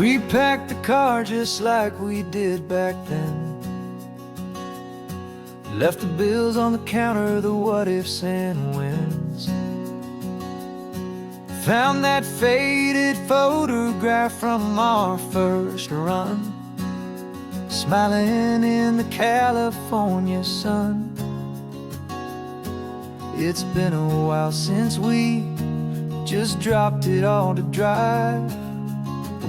We packed the car just like we did back then. Left the bills on the counter, the what ifs and whens. Found that faded photograph from our first run, smiling in the California sun. It's been a while since we just dropped it all to drive.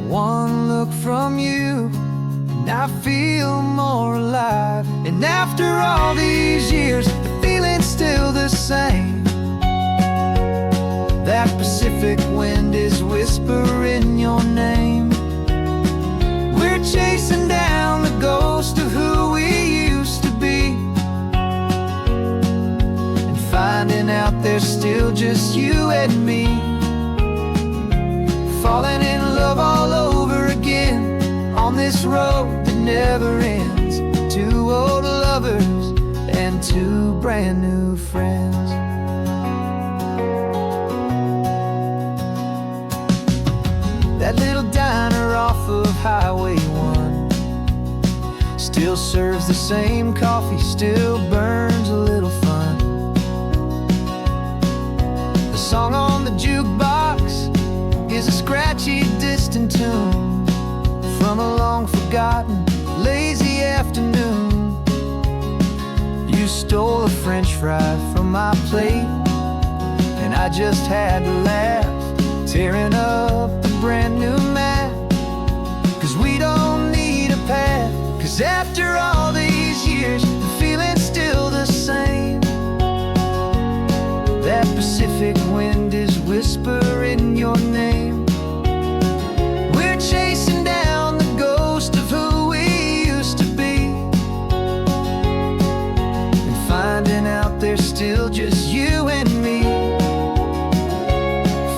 One look from you and I feel more alive. And after all these years, the feeling's still the same. That Pacific wind is whispering your name. We're chasing down the ghost of who we used to be, and finding out there's still just you and me. Falling in love all over again on this road that never ends. Two old lovers and two brand new friends. That little diner off of Highway 1 still serves the same coffee, still burns a little fun. The song on the jukebox is a scratchy, distant tune from a long-forgotten, lazy afternoon. You stole a French fry from my plate, and I just had to laugh, tearing up a brand new map. 'Cause we don't need a path, 'cause after all these years, the feeling's still the same. That Pacific wind is whispering your name. We're chasing down the ghost of who we used to be, and finding out there's still just you and me.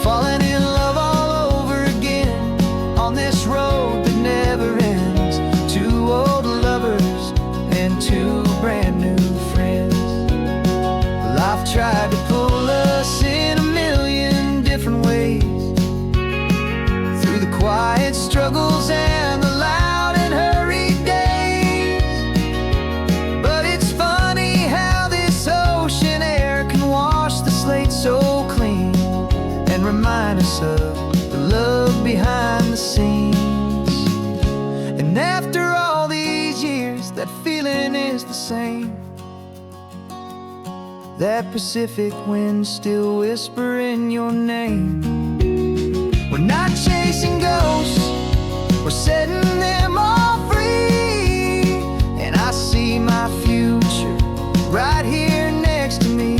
Falling in love all over again on this road that never ends. Two old lovers and two brand new friends. Life tried to pull us in a million different ways, through the quiet struggles and the loud and hurried days. But it's funny how this ocean air can wash the slate so clean, and remind us of the love behind the scenes. And after all these years, that feeling is the same. That Pacific wind still whispering your name. We're not chasing ghosts, we're setting them all free. And I see my future right here next to me.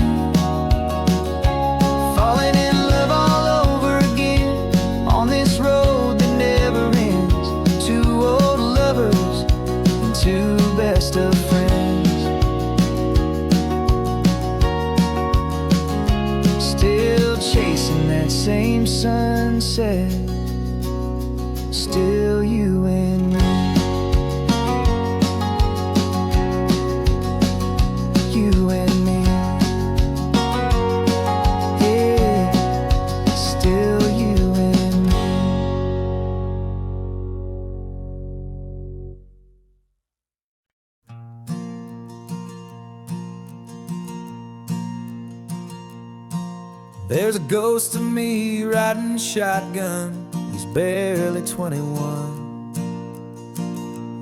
Falling in love all over again on this road that never ends. Two old lovers and two best of friends. Still chasing that same sunset, still you and me. You and me. Yeah, still you and me. There's a ghost of me riding shotgun. He's barely 21,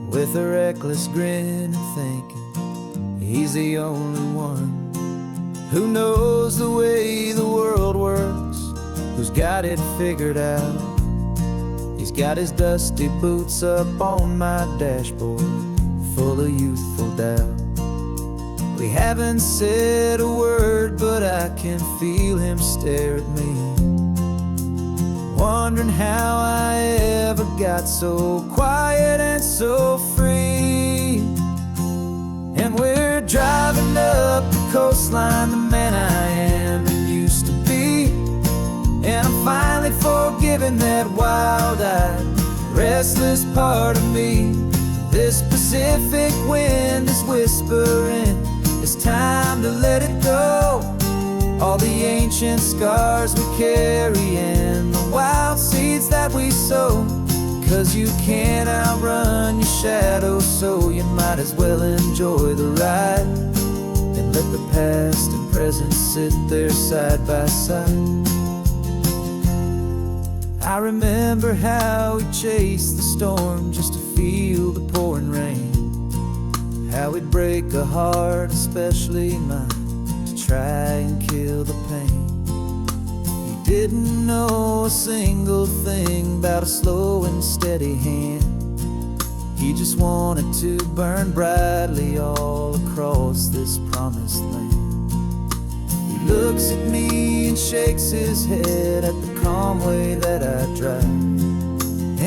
with a reckless grin and thinking he's the only one who knows the way the world works, who's got it figured out. He's got his dusty boots up on my dashboard, full of youthful doubt. We haven't said a word, but I can feel him stare at me, wondering how I ever got so quiet and so free. And we're driving up the coastline, the man I am and used to be. And I'm finally forgiving that wild-eyed, restless part of me. This Pacific wind is whispering, it's time to let it go. All the ancient scars we carry and the wild seeds that we sow. 'Cause you can't outrun your shadow, so you might as well enjoy the ride and let the past and present sit there side by side. I remember how we chased the storm just to feel the pouring rain, how we'd break a heart, especially mine, to try and kill the pain. He didn't know a single thing about a slow and steady hand. He just wanted to burn brightly all across this promised land. He looks at me and shakes his head at the calm way that I drive,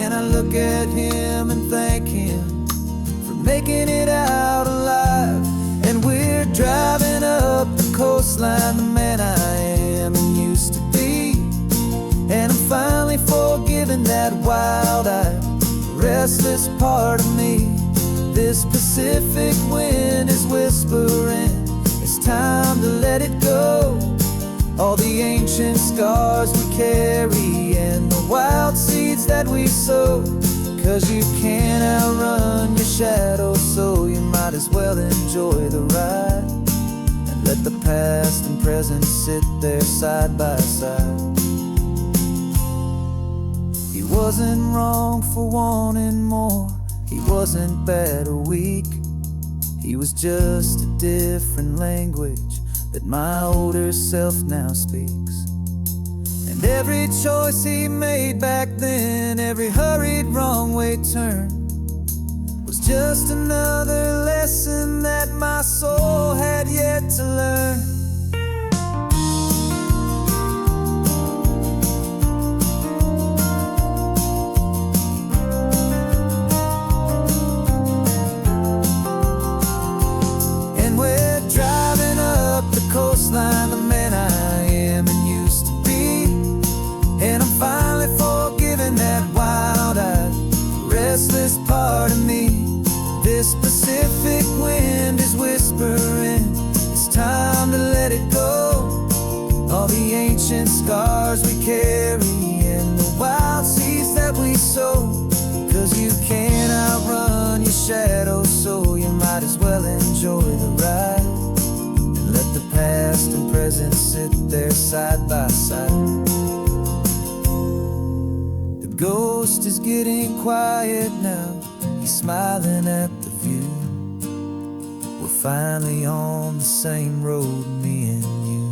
and I look at him and thank him for making it out alive. And we're driving up the coastline, the man I am and used to be, and I'm finally forgiving that wild-eyed, restless part of me. This Pacific wind is whispering, it's time to let it go. All the ancient scars we carry and the wild seeds that we sow. 'Cause you can't outrun your shadow, so you might as well enjoy the ride and let the past and present sit there side by side. He wasn't wrong for wanting more, he wasn't bad or weak. He was just a different language that my older self now speaks. And every choice he made back then, every hurried wrong way turn, was just another lesson that my soul had yet to learn. Coastline, the man I am and used to be, and I'm finally forgiving that wild-eyed, restless part of me. This Pacific wind is whispering, it's time to let it go. All the ancient scars we carry and the wild seeds that we sow. 'Cause you can't outrun your shadow, so you might as well enjoy the ride. Let the past and present sit there side by side. The ghost is getting quiet now, he's smiling at the view. We're finally on the same road, me and you.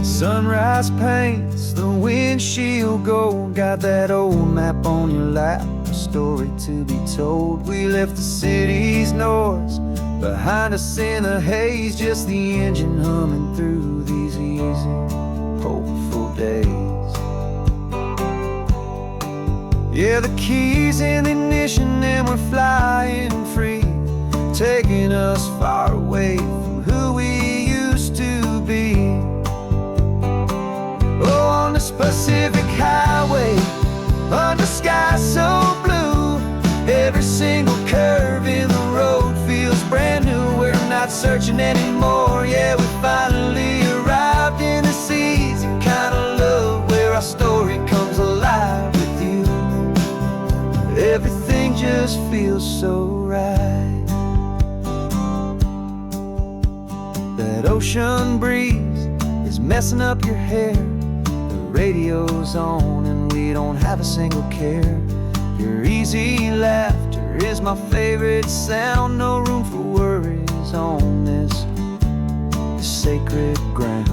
Sunrise paints the windshield gold, got that old map on your lap, a story to be told. We left the city's noise behind us in the haze, just the engine humming through these easy, hopeful days. Yeah, the keys in the ignition and we're flying free, taking us far away from who we used to be. Oh, on this Pacific highway, under sky so blue, every single curve in the road feels brand new. We're not searching anymore, yeah, we finally arrived in this easy kind of love, where our story comes alive with you. Everything just feels so right. That ocean breeze is messing up your hair, radio's on and we don't have a single care. Your easy laughter is my favorite sound, no room for worries on this sacred ground.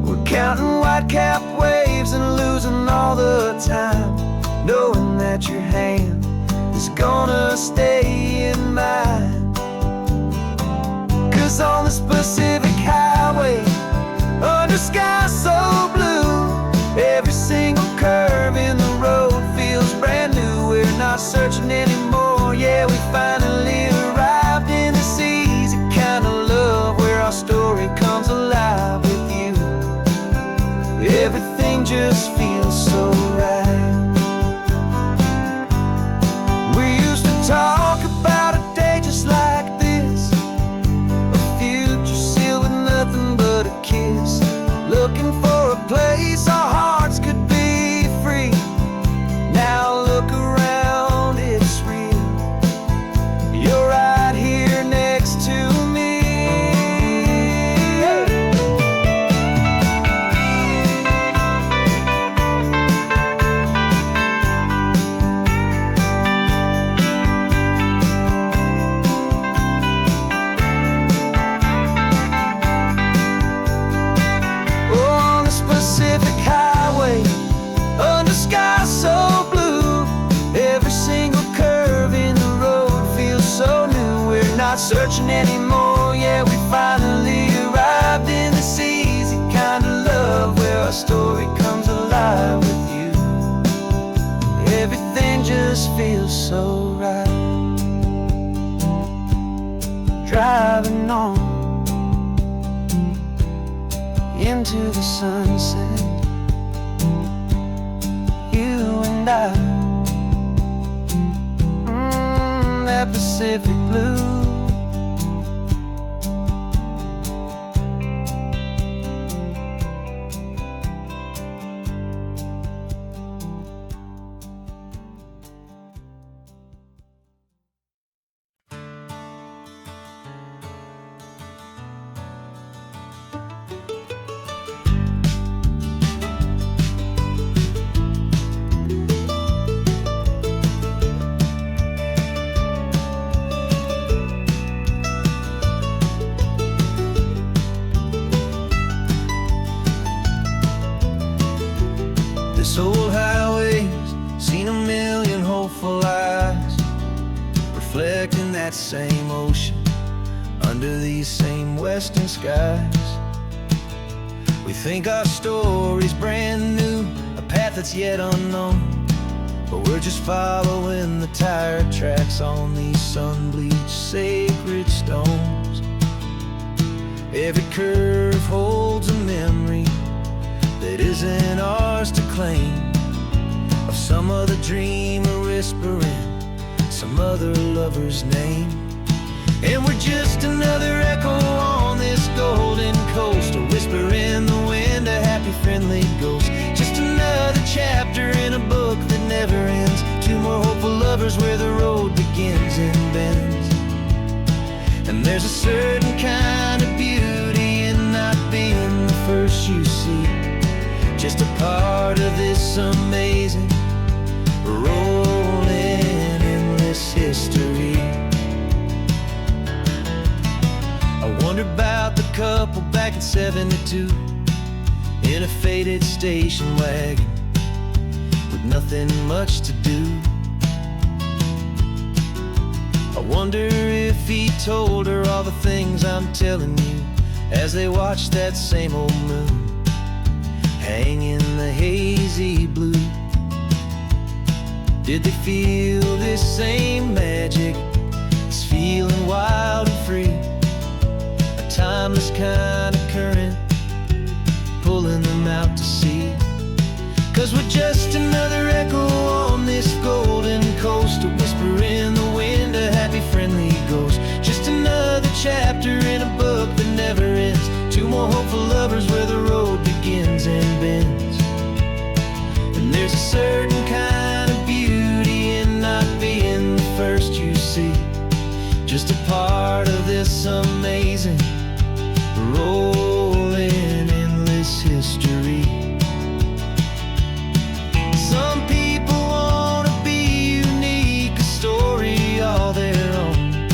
We're counting white-capped waves and losing all the time, knowing that your hand is gonna stay in mine. 'Cause on this Pacific highway, under sky so blue, every single curve in the road feels brand new. We're not searching anymore, yeah, we finally arrived in the sea. everything just feels so right. We used to talk about a day just like this, a future sealed with nothing but a kiss, looking for a place our hearts could be free. Now look around, it's real. You're right here next to me. On the Pacific Highway, under sky so blue, every single curve in the road feels so new. We're not searching anymore, yeah, we finally arrived in this easy kind of love where our story comes alive with you. Everything just feels so right. Driving on into the sunset, you and I, that Pacific blue. This old highway's seen a million hopeful eyes, reflecting that same ocean under these same western skies. We think our story's brand new, a path that's yet unknown, but we're just following the tire tracks on these sun-bleached sacred stones. Every curve holds a memory that isn't ours to claim, of some other dreamer whispering some other lover's name. And we're just another echo on this golden coast, a whisper in the wind, a happy friendly ghost. Just another chapter in a book that never ends, two more hopeful lovers where the road begins and bends. And there's a certain kind of beauty in not being the first you see, just a part of this amazing, rolling, endless history. I wonder about the couple back in '72 in a faded station wagon with nothing much to do. I wonder if he told her all the things I'm telling you as they watched that same old moon hang in the hazy blue. Did they feel this same magic, this feeling wild and free, a timeless kind of current pulling them out to sea? 'Cause we're just another echo on this golden coast, a whisper in the wind, a happy friendly ghost. Just another chapter in a book that never ends, two more hopeful lovers where the road begins and bends. And there's a certain kind of beauty in not being the first you see, just a part of this amazing, rolling, endless history. Some people want to be unique, a story all their own,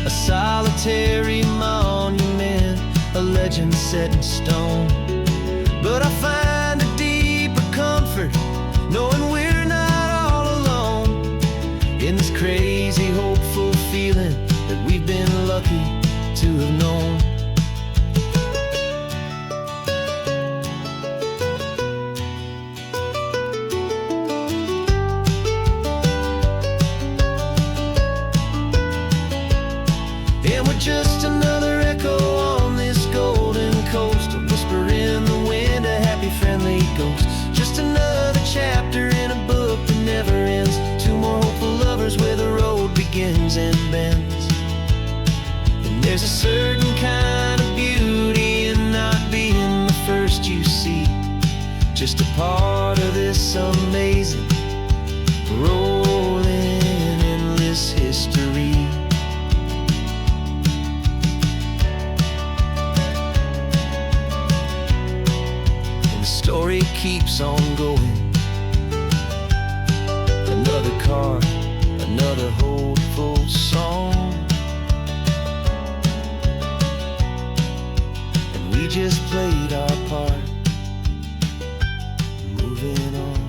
a solitary monument, a legend set in stone. But I find a deeper comfort knowing we're not all alone in this crazy, hopeful feeling that we've been lucky to have known. And we're just another echo on this golden coast, a whisper in the wind, a happy just a part of this amazing, rolling endless history. And the story keeps on going. Another car, another hopeful song, and we just played our part, moving on.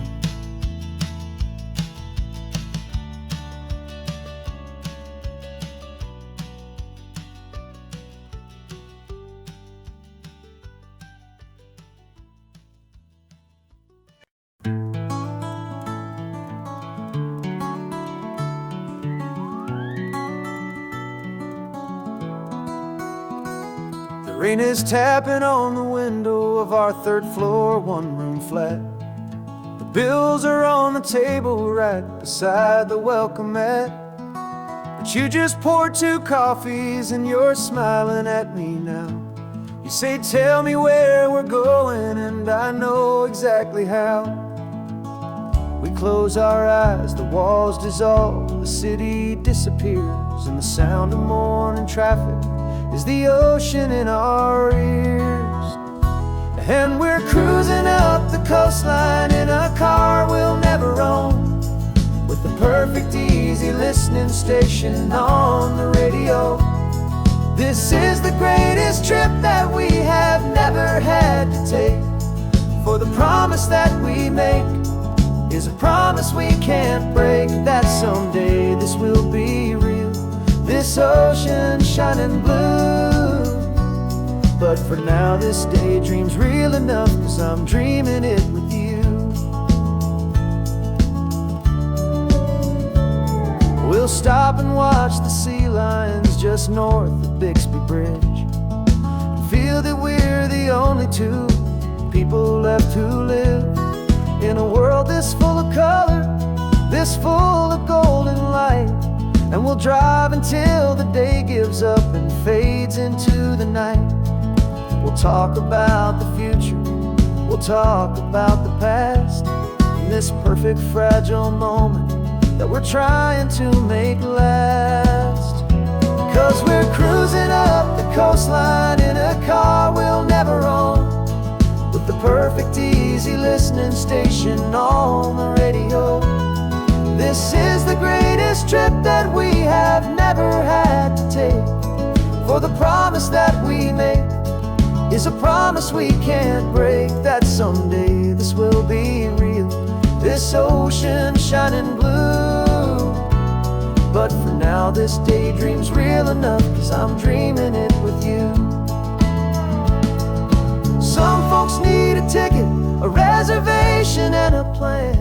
The rain is tapping on the window of our third floor, one-room flat. The bills are on the table right beside the welcome mat. But you just poured 2 coffees and you're smiling at me now. You say, tell me where we're going, and I know exactly how. We close our eyes, the walls dissolve, the city disappears, and the sound of morning traffic is the ocean in our ears. And we're cruising up the coastline in a car we'll never own, with the perfect easy listening station on the radio. This is the greatest trip that we have never had to take, for the promise that we make is a promise we can't break, that someday this will be real, this ocean shining blue. But for now this daydream's real enough, 'cause I'm dreaming it with you. We'll stop and watch the sea lions just north of Bixby Bridge, and feel that we're the only 2 people left who live in a world this full of color, this full of golden light. And we'll drive until the day gives up and fades into the night. We'll talk about the future, we'll talk about the past, in this perfect fragile moment that we're trying to make last. 'Cause we're cruising up the coastline in a car we'll never own, with the perfect easy listening station on the radio. This is the greatest trip that we have never had to take, for the promise that we make is a promise we can't break, that someday this will be real, this ocean shining blue. But for now this daydream's real enough, 'cause I'm dreaming it with you. Some folks need a ticket, a reservation and a plan,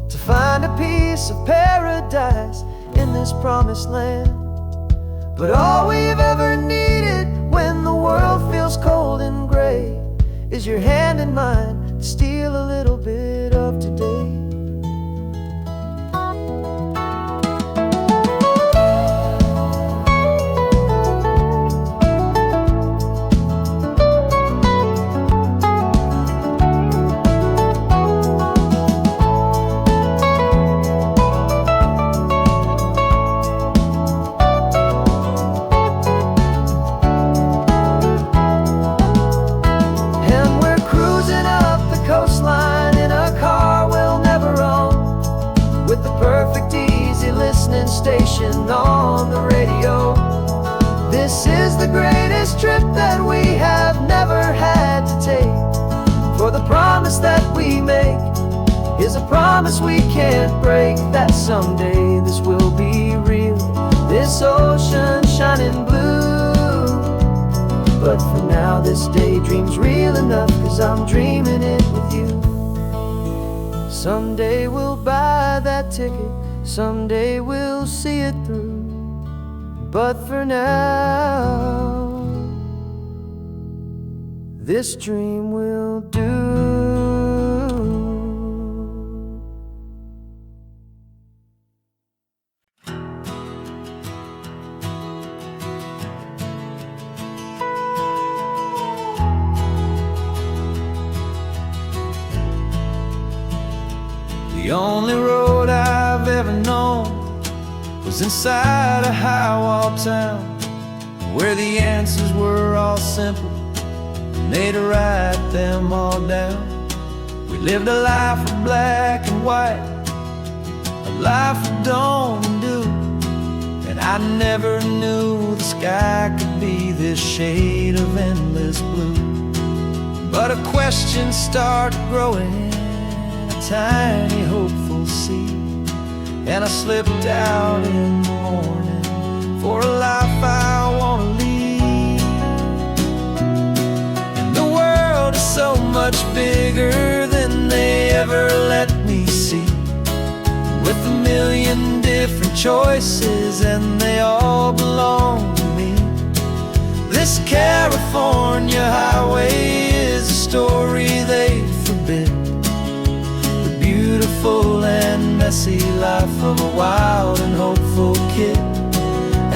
to find a piece of paradise in this promised land. But all we've ever needed when the world feels cold and gray is your hand in mine to steal a little bit of today. Station on the radio. This is the greatest trip that we have never had to take, for the promise that we make is a promise we can't break, that someday this will be real, this ocean shining blue. But for now this daydream's real enough, 'cause I'm dreaming it with you. Someday we'll buy that ticket, someday we'll see it through, but for now this dream will do. The only road I've ever known was inside a high-wall town, where the answers were all simple, and they'd write them all down. We lived a life of black and white, a life of dawn and dew, and I never knew the sky could be this shade of endless blue. But a question started growing, a tiny hopeful seed, and I slipped out in the morning for a life I want to lead. And the world is so much bigger than they ever let me see, with a million different choices and they all belong to me. This California highway is a story they forbid, the beautiful and messy life of a wild and hopeful kid.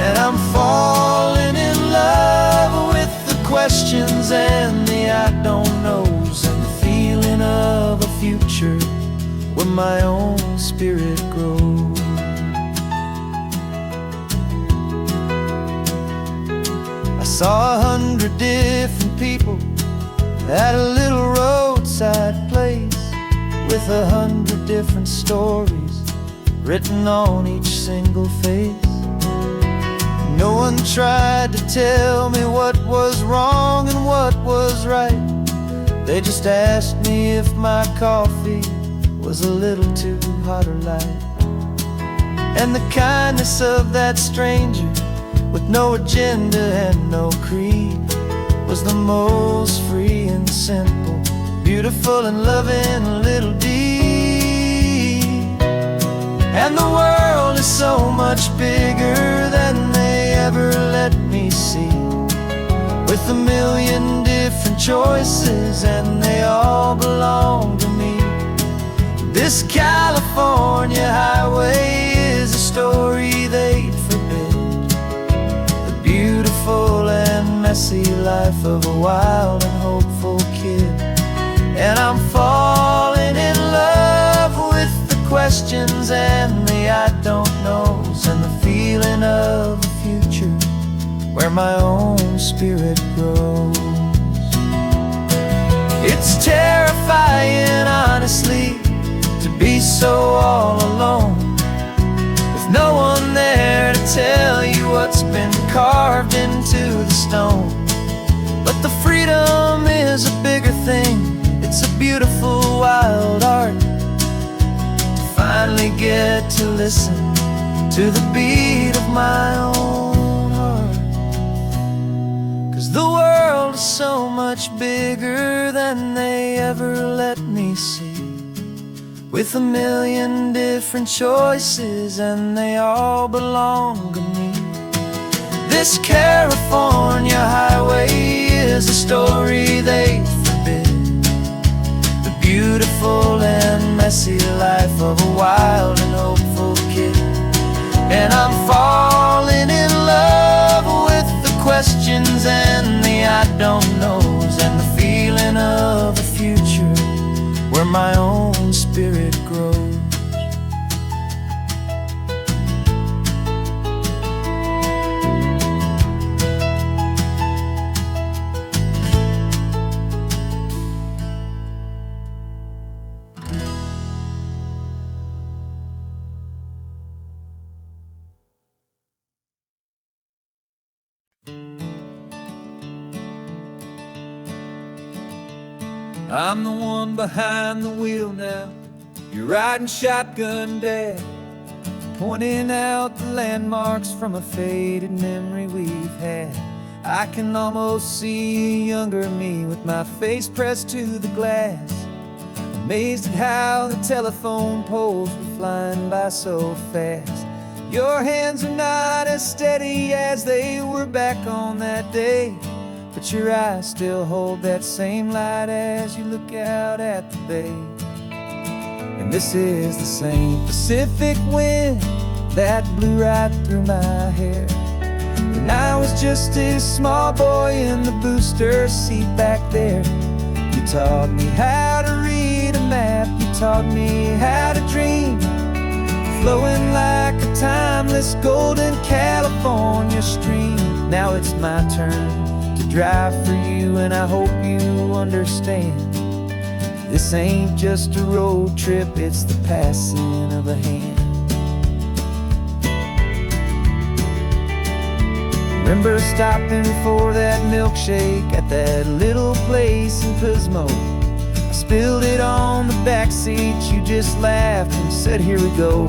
And I'm falling in love with the questions and the I don't knows, and the feeling of a future where my own spirit grows. I saw 100 different people at a little roadside place, with 100 different stories written on each single face. No one tried to tell me what was wrong and what was right. They just asked me if my coffee was a little too hot or light. And the kindness of that stranger, with no agenda and no creed, was the most free and simple, beautiful and loving little deed. And the world is so much bigger than they ever let me see, with a million different choices and they all belong to me. This California highway is a story they'd forbid, the beautiful and messy life of a wild and hopeful kid. And I'm falling in love with the questions and the I don't knows, and the feeling of a future where my own spirit grows. It's terrifying, honestly, to be so all alone, with no one there to tell you what's been carved into the stone. But the freedom is a bigger thing, it's a beautiful wild art, to finally get to listen to the beat of my own heart. 'Cause the world is so much bigger than they ever let me see, with a million different choices and they all belong to me. This California highway is a story they forbid, the beautiful and messy life of a wild and hopeful kid. And I'm falling in love with the questions and the I don't knows, and the feeling of a future where my own spirit grows. I'm the one behind the wheel now, you're riding shotgun, Dad, pointing out the landmarks from a faded memory we've had. I can almost see a younger me with my face pressed to the glass, amazed at how the telephone poles were flying by so fast. Your hands are not as steady as they were back on that day, but your eyes still hold that same light as you look out at the bay. And this is the same Pacific wind that blew right through my hair when I was just a small boy in the booster seat back there. You taught me how to read a map, you taught me how to dream, flowing like a timeless golden California stream. Now it's my turn to drive for you, and I hope you understand. This ain't just a road trip, it's the passing of a hand. Remember stopping for that milkshake at that little place in Pismo. I spilled it on the back seat, you just laughed and said, here we go.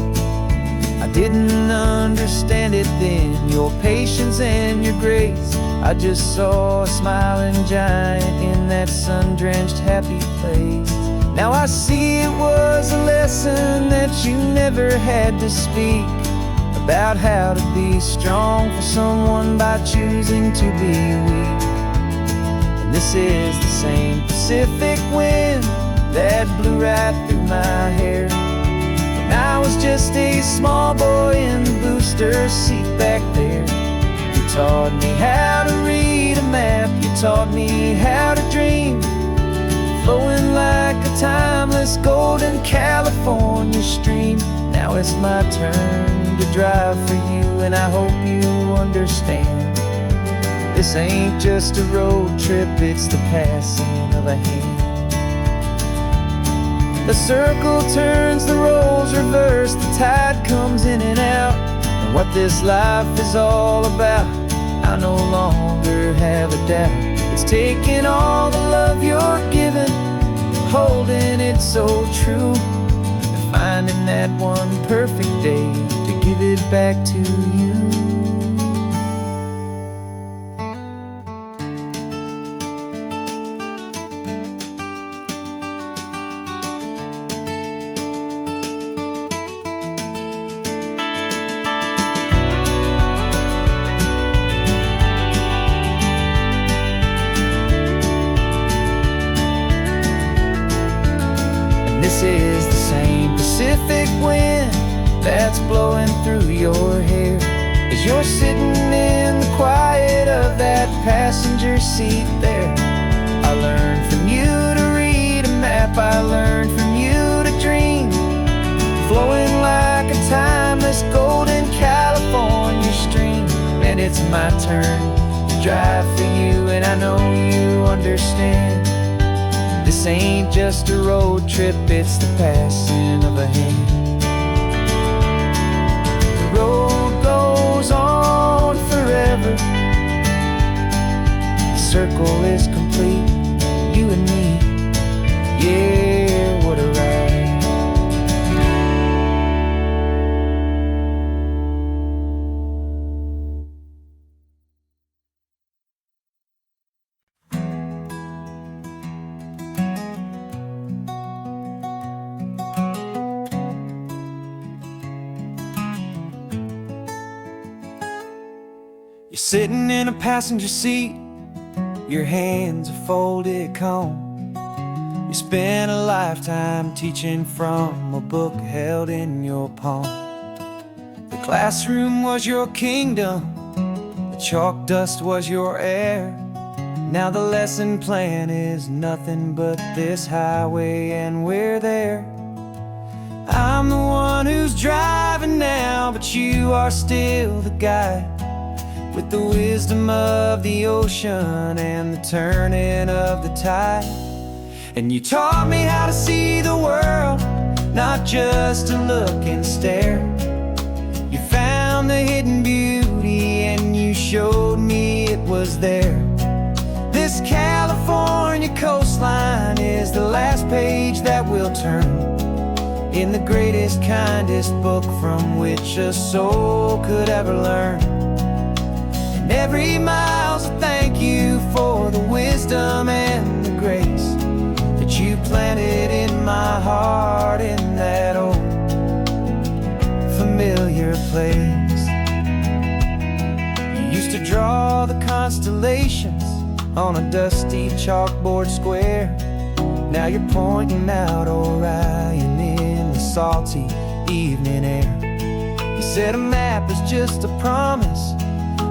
I didn't understand it then, your patience and your grace. I just saw a smiling giant in that sun-drenched happy place. Now I see it was a lesson that you never had to speak, about how to be strong for someone by choosing to be weak. And this is the same Pacific wind that blew right through my hair when I was just a small boy in the booster seat back there. You taught me how to read a map, you taught me how to dream, flowing like a timeless golden California stream. Now it's my turn to drive for you, and I hope you understand. This ain't just a road trip, it's the passing of a hand. The circle turns, the roles reverse, the tide comes in and out. And what this life is all about, I no longer have a doubt. It's taking all the love you're giving, holding it so true, and finding that one perfect day to give it back to you. This is the same Pacific wind that's blowing through your hair as you're sitting in the quiet of that passenger seat there. I learned from you to read a map, I learned from you to dream, flowing like a timeless golden California stream. And it's my turn to drive for you, and I know you understand. This ain't just a road trip, it's the passing of a hand. The road goes on forever, the circle is complete, you and me, yeah, what a ride. You're sitting in a passenger seat, your hands are folded calm. You spent a lifetime teaching from a book held in your palm. The classroom was your kingdom, the chalk dust was your air. Now the lesson plan is nothing but this highway, and we're there. I'm the one who's driving now, but you are still the guide, with the wisdom of the ocean and the turning of the tide. And you taught me how to see the world, not just to look and stare. You found the hidden beauty and you showed me it was there. This California coastline is the last page that we'll turn in the greatest, kindest book from which a soul could ever learn. And every mile's a thank you for the wisdom and the grace that you planted in my heart in that old familiar place. You used to draw the constellations on a dusty chalkboard square. Now you're pointing out Orion in the salty evening air. You said a map is just a promise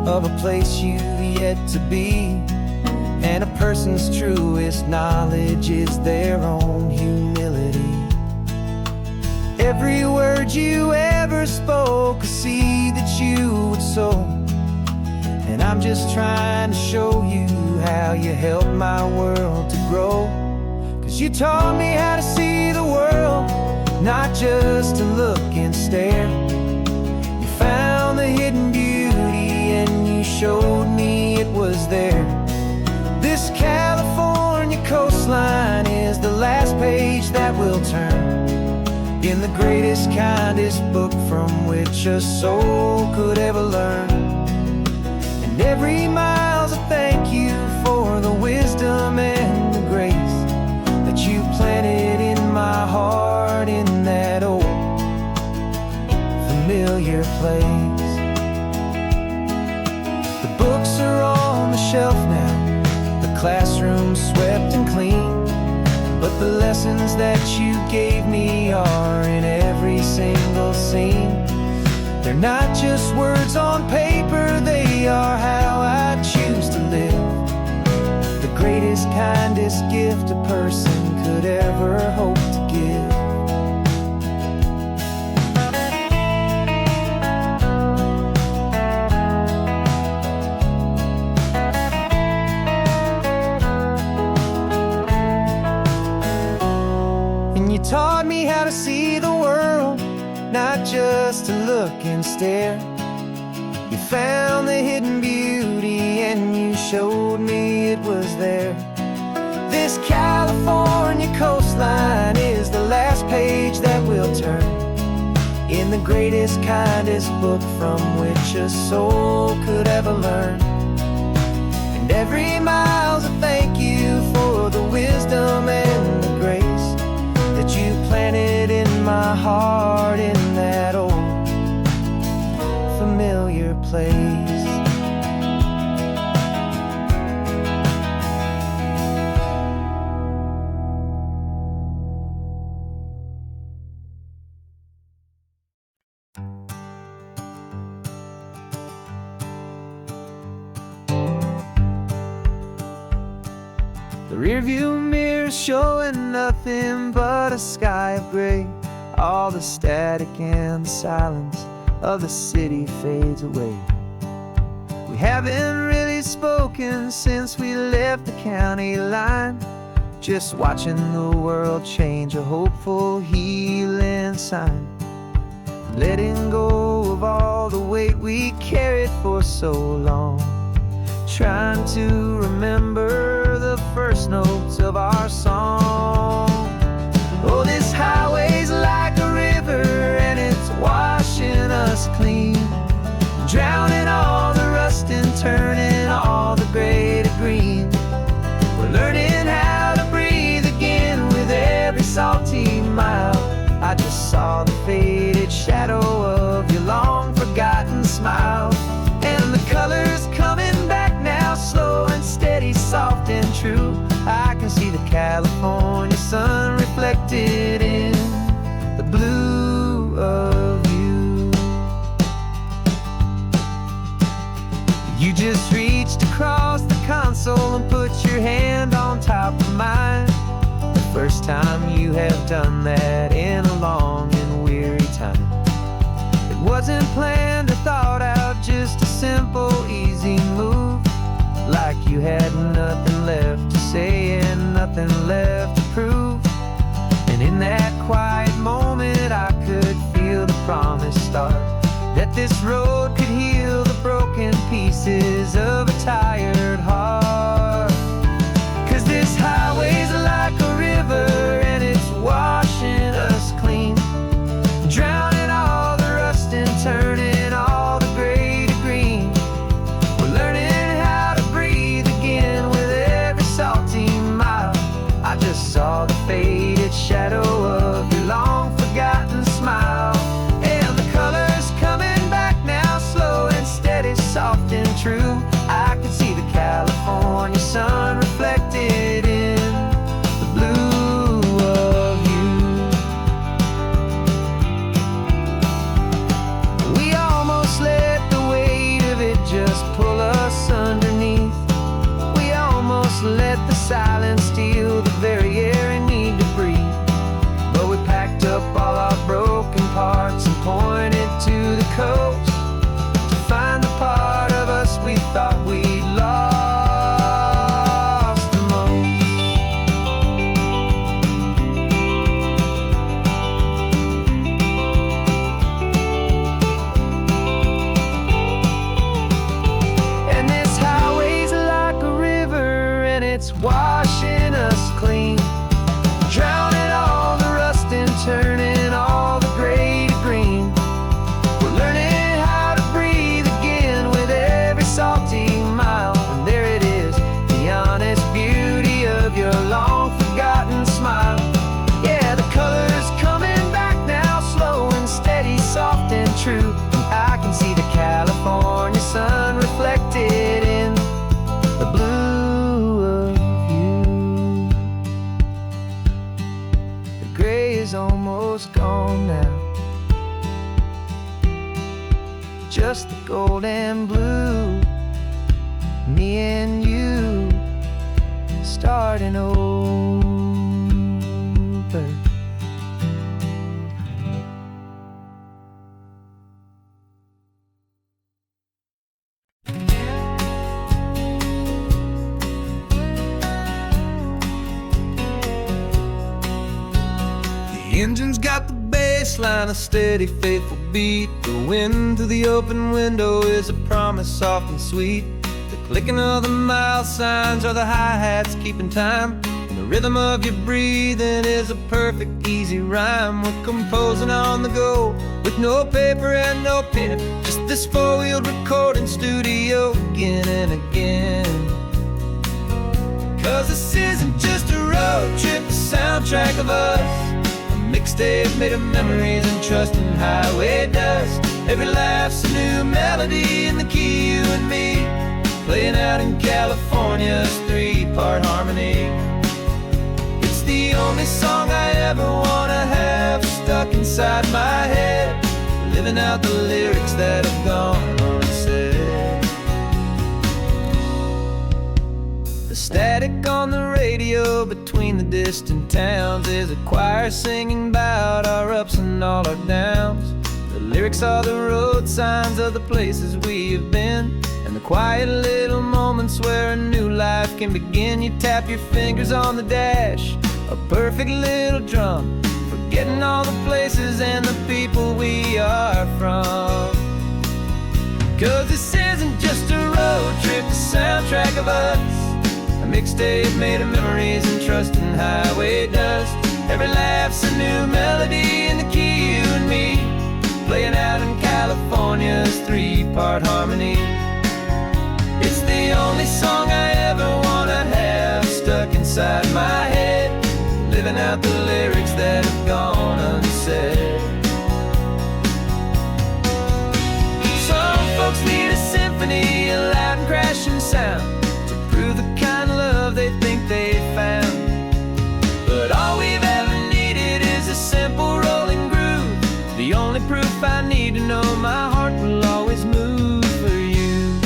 of a place you've yet to be, and a person's truest knowledge is their own humility. Every word you ever spoke, a seed that you would sow. And I'm just trying to show you how you helped my world to grow. 'Cause you taught me how to see the world, not just to look and stare. You found the hidden beauty and you showed me it was there. This California coastline is the last page that we'll turn in the greatest, kindest book from which a soul could ever learn. And every mile's a thank you for the wisdom and the grace that you planted in my heart in that old familiar place. The books are on the shelf now, the classroom swept and clean, but the lessons that you gave me are in every single scene. They're not just words on paper, they are how I choose to live. The greatest, kindest gift a person could ever hope to give. And you taught me how to see the world, not just to look and stare. You found the hidden beauty and you showed me it was there. This California coastline is the last page that we'll turn in the greatest, kindest book from which a soul could ever learn. And every mile's a thank you for the wisdom and the grace that you planted in my heart in that old familiar place. The rearview mirror's showing nothing but a sky of gray. All the static and the silence of the city fades away. We haven't really spoken since we left the county line, just watching the world change, a hopeful healing sign. Letting go of all the weight we carried for so long, trying to remember the first notes of our song. Oh, this highway's like a river and it's washing us clean, drowning all the rust and turning all the gray to green. We're learning how to breathe again with every salty mile. I just saw the faded shadow of your long forgotten smile, and the colors coming back now, slow and steady, soft and true. I can see the California sun reflected in the blue of you. You just reached across the console and put your hand on top of mine. The first time you have done that in a long and weary time. It wasn't planned or thought out, just a simple, easy move. Like you had nothing left to say and nothing left to prove. And in that quiet moment I could feel the promise start, that this road could heal the broken pieces of a tired heart. 'Cause this highway's like a river and it's washing us clean, drowning all the rust and turning all the gray to green. We're learning how to breathe again with every salty mile. I just saw the faded shadow of your long forgotten smile, and the colors coming back now, slow and steady, soft and true. I could see the California sun reflected in the blue of you. We almost let the weight of it just pull us underneath. We almost let the silence steal the very air I need to breathe. is almost gone now. Just the gold and blue, me and you starting over. The engine's got the bass line, a steady, faithful beat. The wind through the open window is a promise soft and sweet. The clicking of the mile signs are the hi-hats keeping time. And the rhythm of your breathing is a perfect, easy rhyme. We're composing on the go with no paper and no pen, just this four-wheeled recording studio again and again. 'Cause this isn't just a road trip, the soundtrack of us. Mixtape made of memories and trust in highway dust. Every laugh's a new melody in the key, you and me, playing out in California's three-part harmony. It's the only song I ever wanna have stuck inside my head, living out the lyrics that have gone unsaid. The static on the radio between the distant towns is a choir singing about our ups and all our downs. The lyrics are the road signs of the places we have been, and the quiet little moments where a new life can begin. You tap your fingers on the dash, a perfect little drum, forgetting all the places and the people we are from. 'Cause this isn't just a road trip, the soundtrack of us. A mixtape made of memories and trust in highway dust. Every laugh's a new melody in the key, you and me, playing out in California's three-part harmony. It's the only song I ever wanna have stuck inside my head, living out the lyrics that have gone unsaid. Some folks need a symphony, a loud and crashing sound, the kind of love they think they found. But all we've ever needed is a simple rolling groove, the only proof I need to know my heart will always move for you.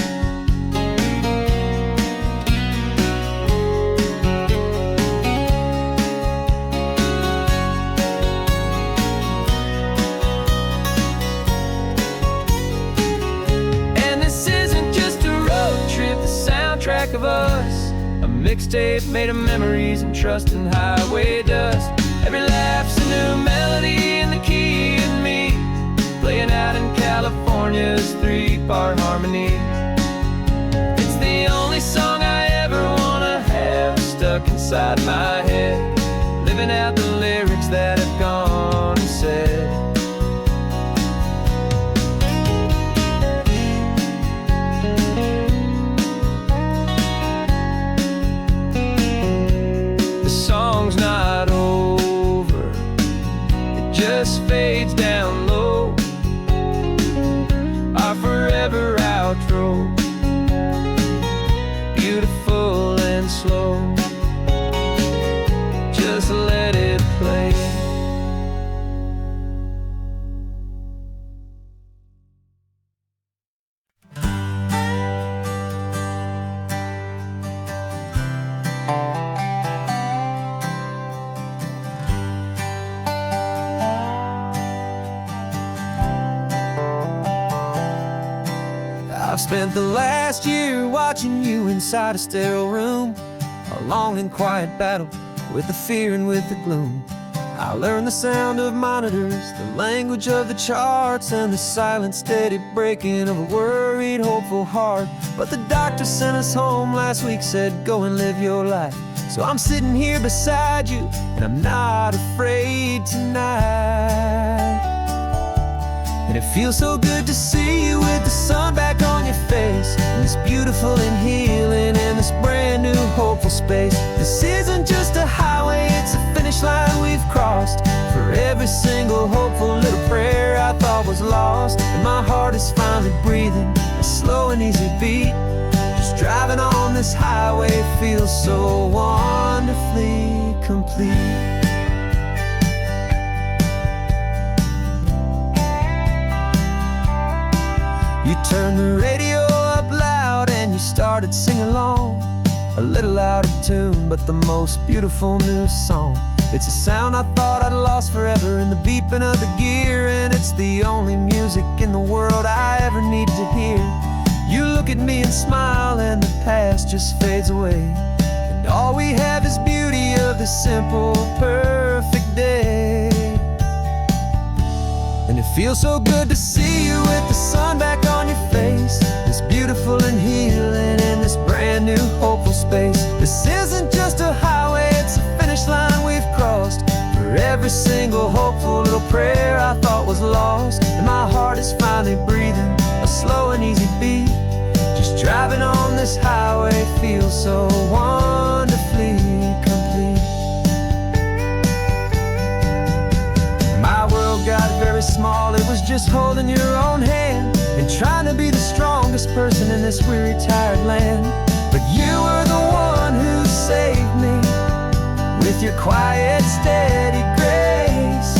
And this isn't just a road trip, the soundtrack of us. A mixtape made of memories and trust in highway dust. Every laugh's a new melody in the key, you and me, playing out in California's three-part harmony. It's the only song I ever wanna have stuck inside my head, living out the lyrics that have gone unsaid. Not over, it just fades down low, our forever outro, beautiful and slow, just let it play. I've spent the last year watching you inside a sterile room, a long and quiet battle with the fear and with the gloom. I learned the sound of monitors, the language of the charts, and the silent, steady breaking of a worried, hopeful heart. But the doctor sent us home last week, said, go and live your life. So I'm sitting here beside you, and I'm not afraid tonight. And it feels so good to see you with the sun back on your face, and this beautiful and healing in this brand new hopeful space. This isn't just a highway, it's a finish line we've crossed. For every single hopeful little prayer I thought was lost, and my heart is finally breathing a slow and easy beat. Just driving on this highway feels so wonderfully complete. turned the radio up loud and you started singing along, a little out of tune, but the most beautiful new song. It's a sound I thought I'd lost forever in the beeping of the gear, and it's the only music in the world I ever need to hear. You look at me and smile, and the past just fades away, and all we have is beauty of this simple, perfect day. And it feels so good to see you with the sun back on your face, this beautiful and healing in this brand new hopeful space. This isn't just a highway, it's a finish line we've crossed. For every single hopeful little prayer I thought was lost, and my heart is finally breathing a slow and easy beat. Just driving on this highway feels so wonderfully complete. My world got very small, it was just holding your own hand and trying to be the strongest person in this weary, tired land. But you were the one who saved me with your quiet, steady grace.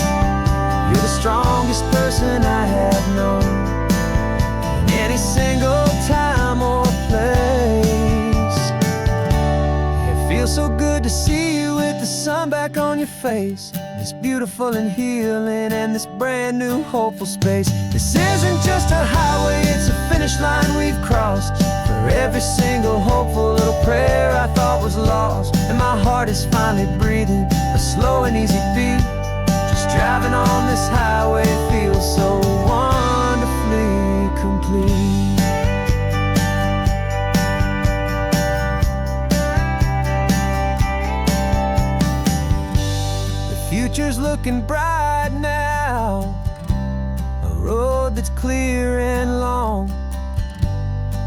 You're the strongest person I have known in any single time or place. It feels so good to see you with the sun back on your face, this beautiful and healing and this brand new hopeful space. This isn't just a highway, it's a finish line we've crossed. For every single hopeful little prayer I thought was lost, and my heart is finally breathing a slow and easy beat. Just driving on this highway feels so wonderfully complete. Future's looking bright now, a road that's clear and long.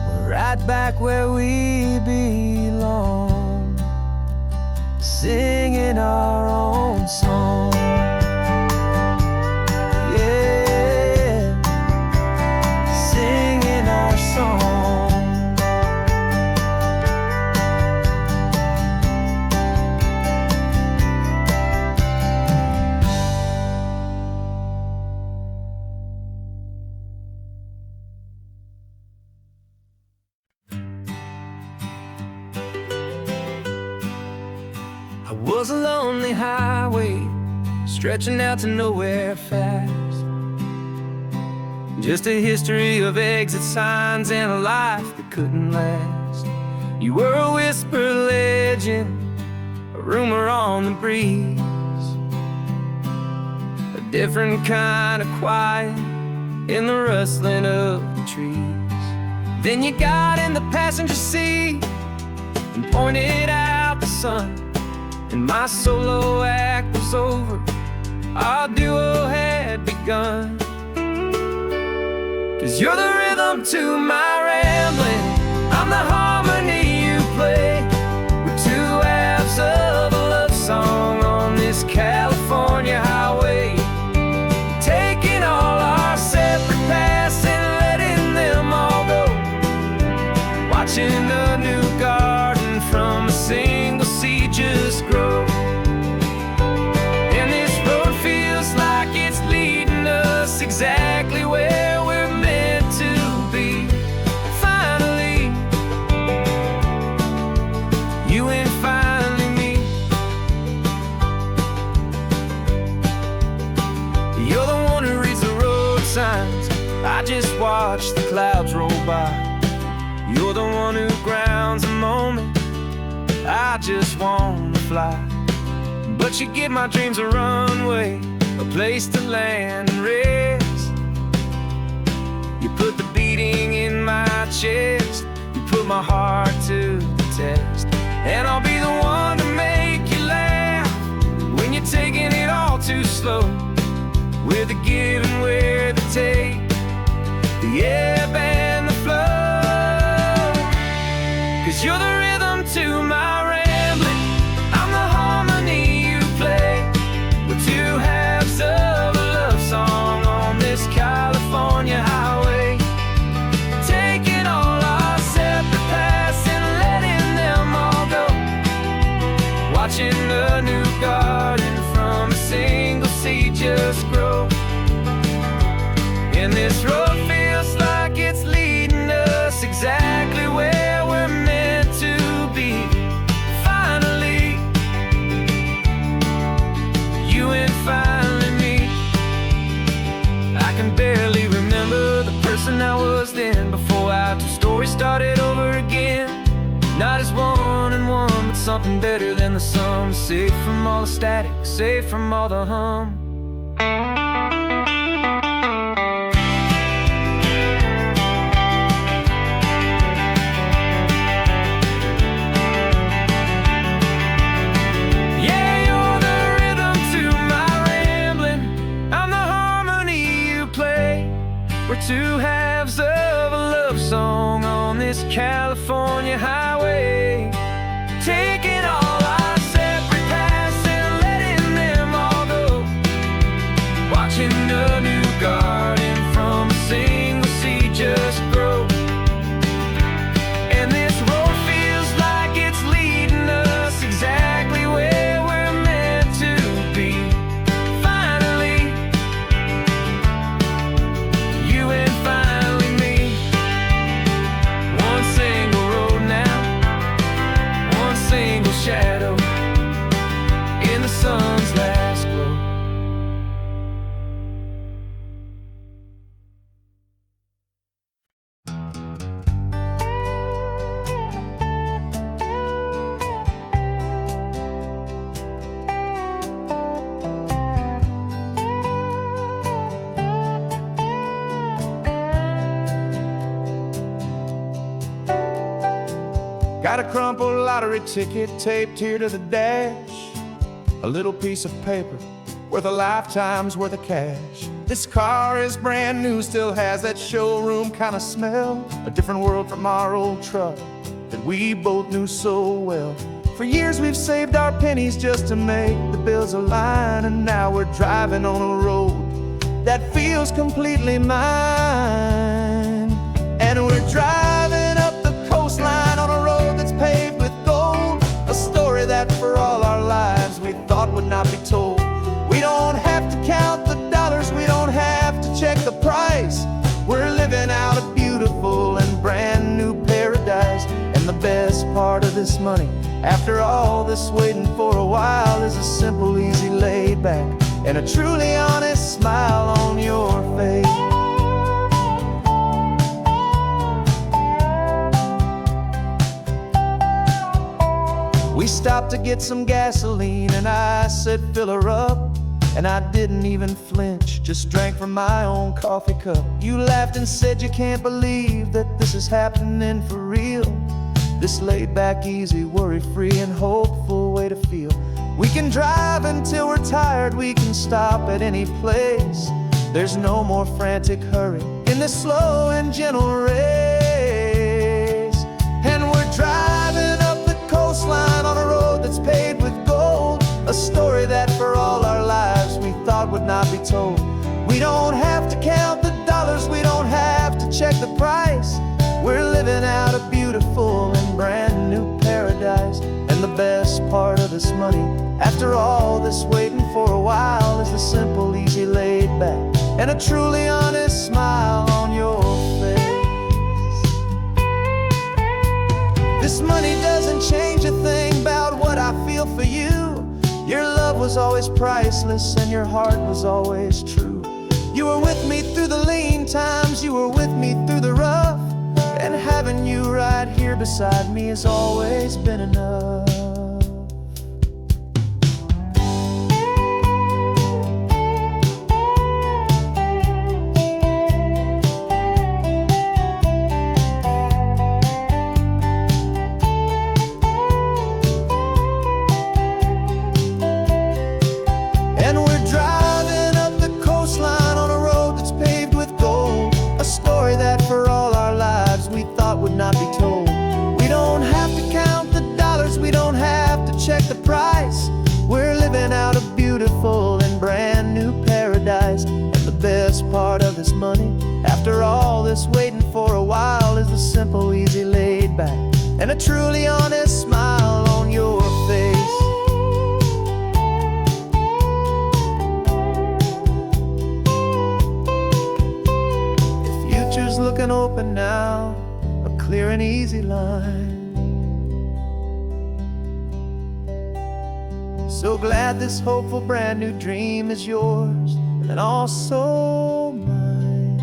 We're right back where we belong, singing our own song. Yeah, singing our song. I was a lonely highway, stretching out to nowhere fast. Just a history of exit signs and a life that couldn't last. You were a whisper legend, a rumor on the breeze, a different kind of quiet in the rustling of the trees. Then you got in the passenger seat and pointed out the sun, and my solo act was over, our duo had begun. 'Cause you're the rhythm to my rambling, I'm the harmony you play. We're two halves of a love song on this California highway, taking all our separate paths and letting them all go, watching a new garden from a single seed just grow. And this road feels like it's leading us exactly where we're meant to be. Finally, you and finally me. You're the one who reads the road signs, I just watch the clouds roll by. You're the one who grounds a moment, I just wanna fly. But you give my dreams a runway, a place to land and rest. You put the beating in my chest, you put my heart to the test. And I'll be the one to make you laugh when you're taking it all too slow. We're the give and we're the take, the ebb and the flow. 'Cause you're the rhythm to my rambling, I'm the harmony you play. We're two halves of a love song on this California highway, taking all our separate paths and letting them all go, watching a new garden from a single seed just grow. And this road feels like in before our two stories started over again. Not as one and one, but something better than the sum. Safe from all the static, safe from all the hum. Yeah, you're the rhythm to my rambling. I'm the harmony you play. We're two halves of a love song on this California highway, taking all our separate paths and letting them all go, watching a new garden from a single seed just grow. And this road feels like it's leading us exactly where we're meant to be. Finally, you and finally me. One single road now, one single shadow in the sun's last glow. Got a crumpled lottery ticket taped here to the dash, a little piece of paper worth a lifetime's worth of cash. This car is brand new, still has that showroom kind of smell, a different world from our old truck that we both knew so well. For years we've saved our pennies just to make the bills align, and now we're driving on a road that feels completely mine. And we're driving up the coastline on a road that's paved with gold, a story that for all our lives we thought would not be told. We don't have to count the dollars, we don't have to check the price. We're living out a beautiful and brand new paradise. And the best part of this money, after all this waiting for a while, is a simple, easy, laid back, and a truly honest smile on your face. We stopped to get some gasoline and I said fill her up, and I didn't even flinch, just drank from my own coffee cup. You laughed and said you can't believe that this is happening for real. This laid back, easy, worry-free and hopeful way to feel. We can drive until we're tired, we can stop at any place. There's no more frantic hurry in this slow and gentle race. And we're driving up the coastline on a road that's paved with gold, a story that for all our lives we thought would not be told. We don't have to count the dollars, we don't have to check the price. We're living out a beautiful and brand new paradise. And the best part of this money, after all this waiting for a while, is the simple, easy, laid back, and a truly honest smile on your face. This money doesn't change a thing about what I feel for you. Your love was always priceless and your heart was always true. You were with me through the lean times, you were with me through the rough, and having you right here beside me has always been enough. And we're driving up the coastline on a road that's paved with gold, a story that for all our lives we thought would not be told. We don't have to count the dollars, we don't have to check the price. We're living out a beautiful and brand new paradise. And the best part of this money, after all this waiting for a while, is the simple, easy, laid back, and a truly honest smile on your face. The future's looking open now, a clear and easy line. So glad this hopeful brand new dream is yours and also mine.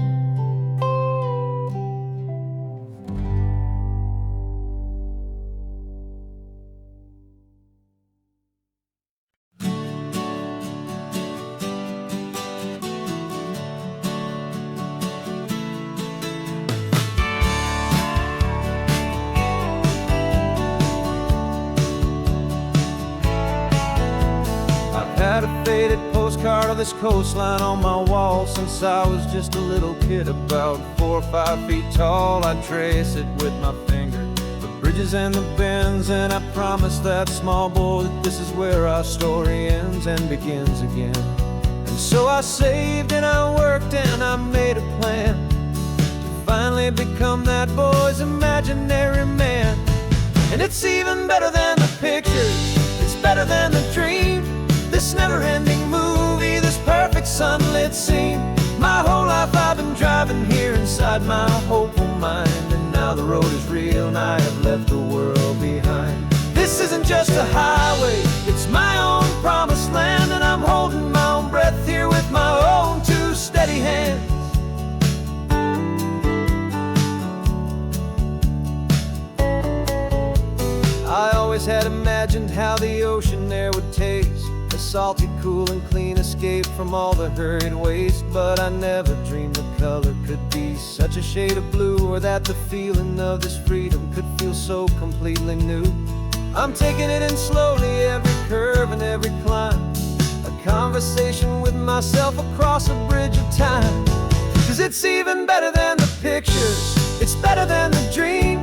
had a faded postcard of this coastline on my wall since I was just a little kid, about 4 or 5 feet tall. I trace it with my finger, the bridges and the bends, and I promised that small boy that this is where our story ends and begins again. And so I saved and I worked and I made a plan to finally become that boy's imaginary man. And it's even better than the pictures, it's better than the dream, this never-ending movie, this perfect sunlit scene. My whole life I've been driving here inside my hopeful mind, and now the road is real and I have left the world behind. This isn't just a highway, it's my own promised land, and I'm holding my own breath here with my own 2 steady hands. I always had imagined how the ocean air would taste, a salty, cool and clean escape from all the hurried waste. But I never dreamed the color could be such a shade of blue, or that the feeling of this freedom could feel so completely new. I'm taking it in slowly, every curve and every climb, a conversation with myself across a bridge of time. 'Cause it's even better than the pictures, it's better than the dream,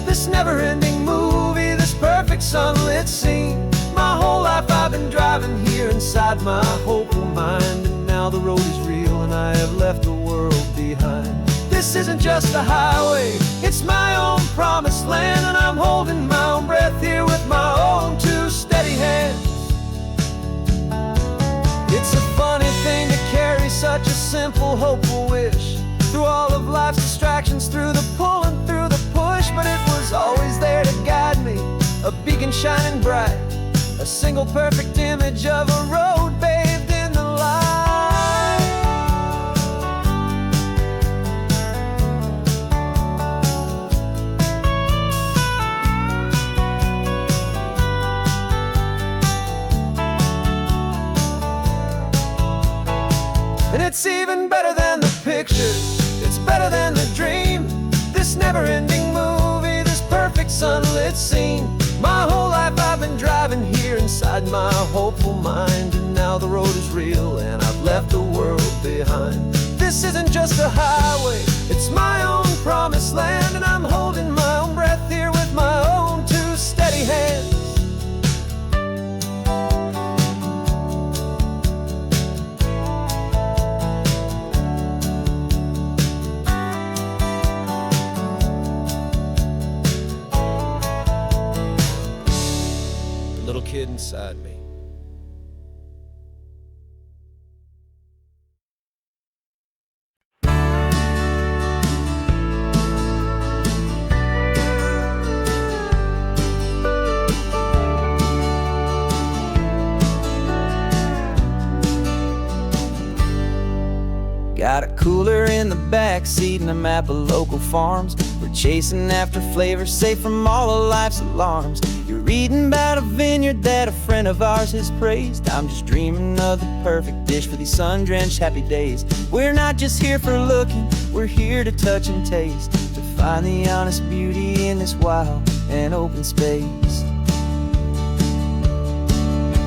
this never-ending movie, this perfect sunlit scene. My whole life I've been driving here inside my hopeful mind, and now the road is real and I have left the world behind. This isn't just a highway, it's my own promised land, and I'm holding my own breath here with my own 2 steady hands. It's a funny thing to carry such a simple, hopeful wish through all of life's distractions, through the pull and through the push. But it was always there to guide me, a beacon shining bright, a single perfect image of a road bathed in the light. And it's even better than the pictures, it's better than the dream, this never-ending movie, this perfect sunlit scene. My whole life I've been driving here inside my hopeful mind, and now the road is real and I've left the world behind. This isn't just a highway, it's my own promised land, and I'm holding my own breath here with my own 2 steady hands. Little kid inside me. Got a cooler in the back seat and a map of local farms. We're chasing after flavors safe from all of life's alarms. You're reading about a vineyard that a friend of ours has praised. I'm just dreaming of the perfect dish for these sun-drenched happy days. We're not just here for looking, we're here to touch and taste, to find the honest beauty in this wild and open space.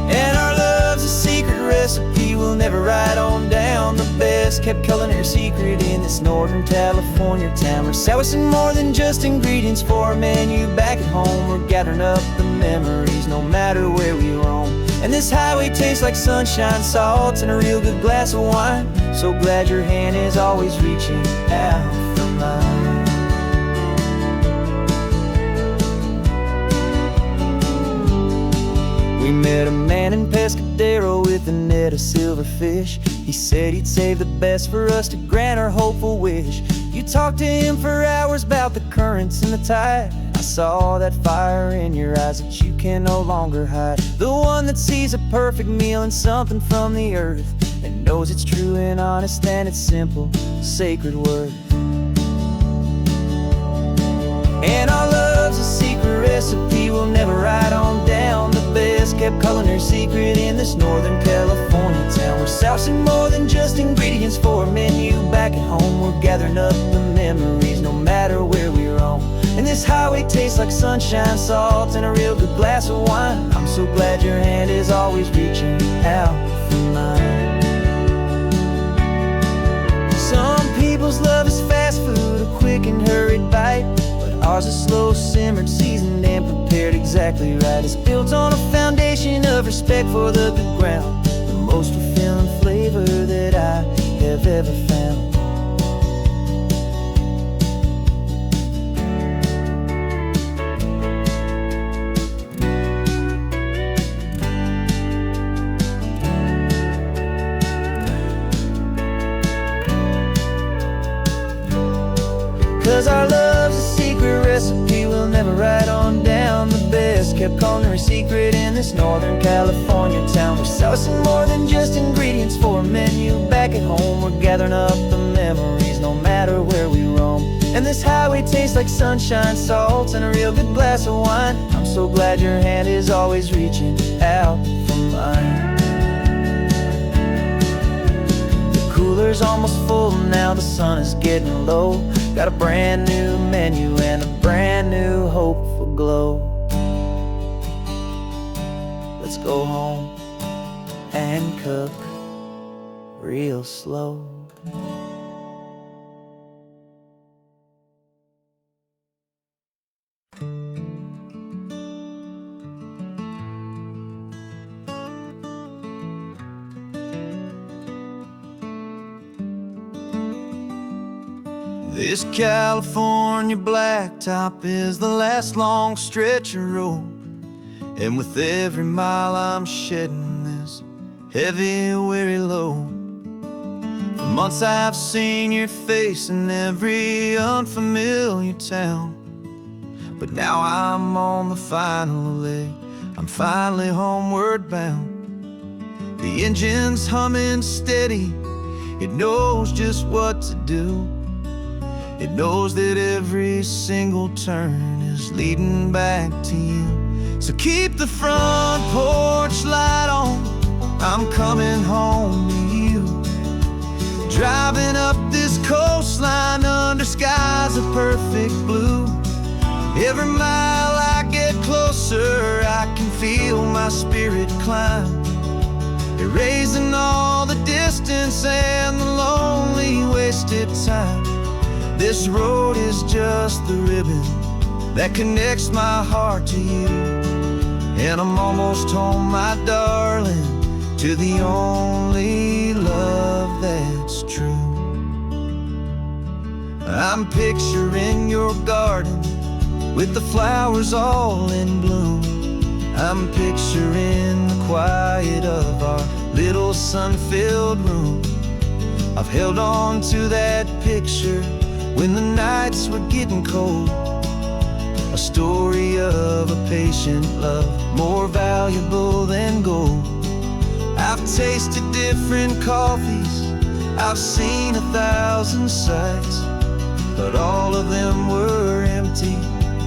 And our love's a secret recipe we'll never write on down, the best kept culinary secret in this northern California town. We're sourcing more than just ingredients for a menu back at home. We're gathering up the memories no matter where we roam. And this highway tastes like sunshine, salt, and a real good glass of wine. So glad your hand is always reaching out for mine. We met a man in Pescadero with a net of silverfish. He said he'd save the best for us to grant our hopeful wish. You talked to him for hours about the currents and the tide. I saw that fire in your eyes that you can no longer hide. The one that sees a perfect meal and something from the earth, and knows it's true and honest and it's simple, sacred worth. And our love's a secret recipe we'll never write on down, the best kept culinary secret in this northern California town. We're sourcing more than just ingredients for a menu back at home. We're gathering up the memories no matter where we roam. And this highway tastes like sunshine, salt, and a real good glass of wine. I'm so glad your hand is always reaching out exactly right. It's built on a foundation of respect for the good ground, the most fulfilling flavor that I have ever found. 'Cause our love's a secret recipe we'll never write on down. The best kept culinary secret in this Northern California town. We're sourcing more than just ingredients for a menu. Back at home we're gathering up the memories, no matter where we roam. And this highway tastes like sunshine, salt, and a real good glass of wine. I'm so glad your hand is always reaching out for mine. The cooler's almost full now, the sun is getting low. Got a brand new menu and a brand new hopeful glow. Let's go home and cook real slow. This California blacktop is the last long stretch of road, and with every mile I'm shedding this heavy, weary load. For months I've seen your face in every unfamiliar town, but now I'm on the final leg, I'm finally homeward bound. The engine's humming steady, it knows just what to do. It knows that every single turn is leading back to you. So keep the front porch light on, I'm coming home to you. Driving up this coastline under skies of perfect blue. Every mile I get closer, I can feel my spirit climb, erasing all the distance and the lonely wasted time. This road is just the ribbon that connects my heart to you. And I'm almost home, my darling, to the only love that's true. I'm picturing your garden with the flowers all in bloom. I'm picturing the quiet of our little sun-filled room. I've held on to that picture when the nights were getting cold, a story of a patient love, more valuable than gold. I've tasted different coffees, I've seen 1,000 sights, but all of them were empty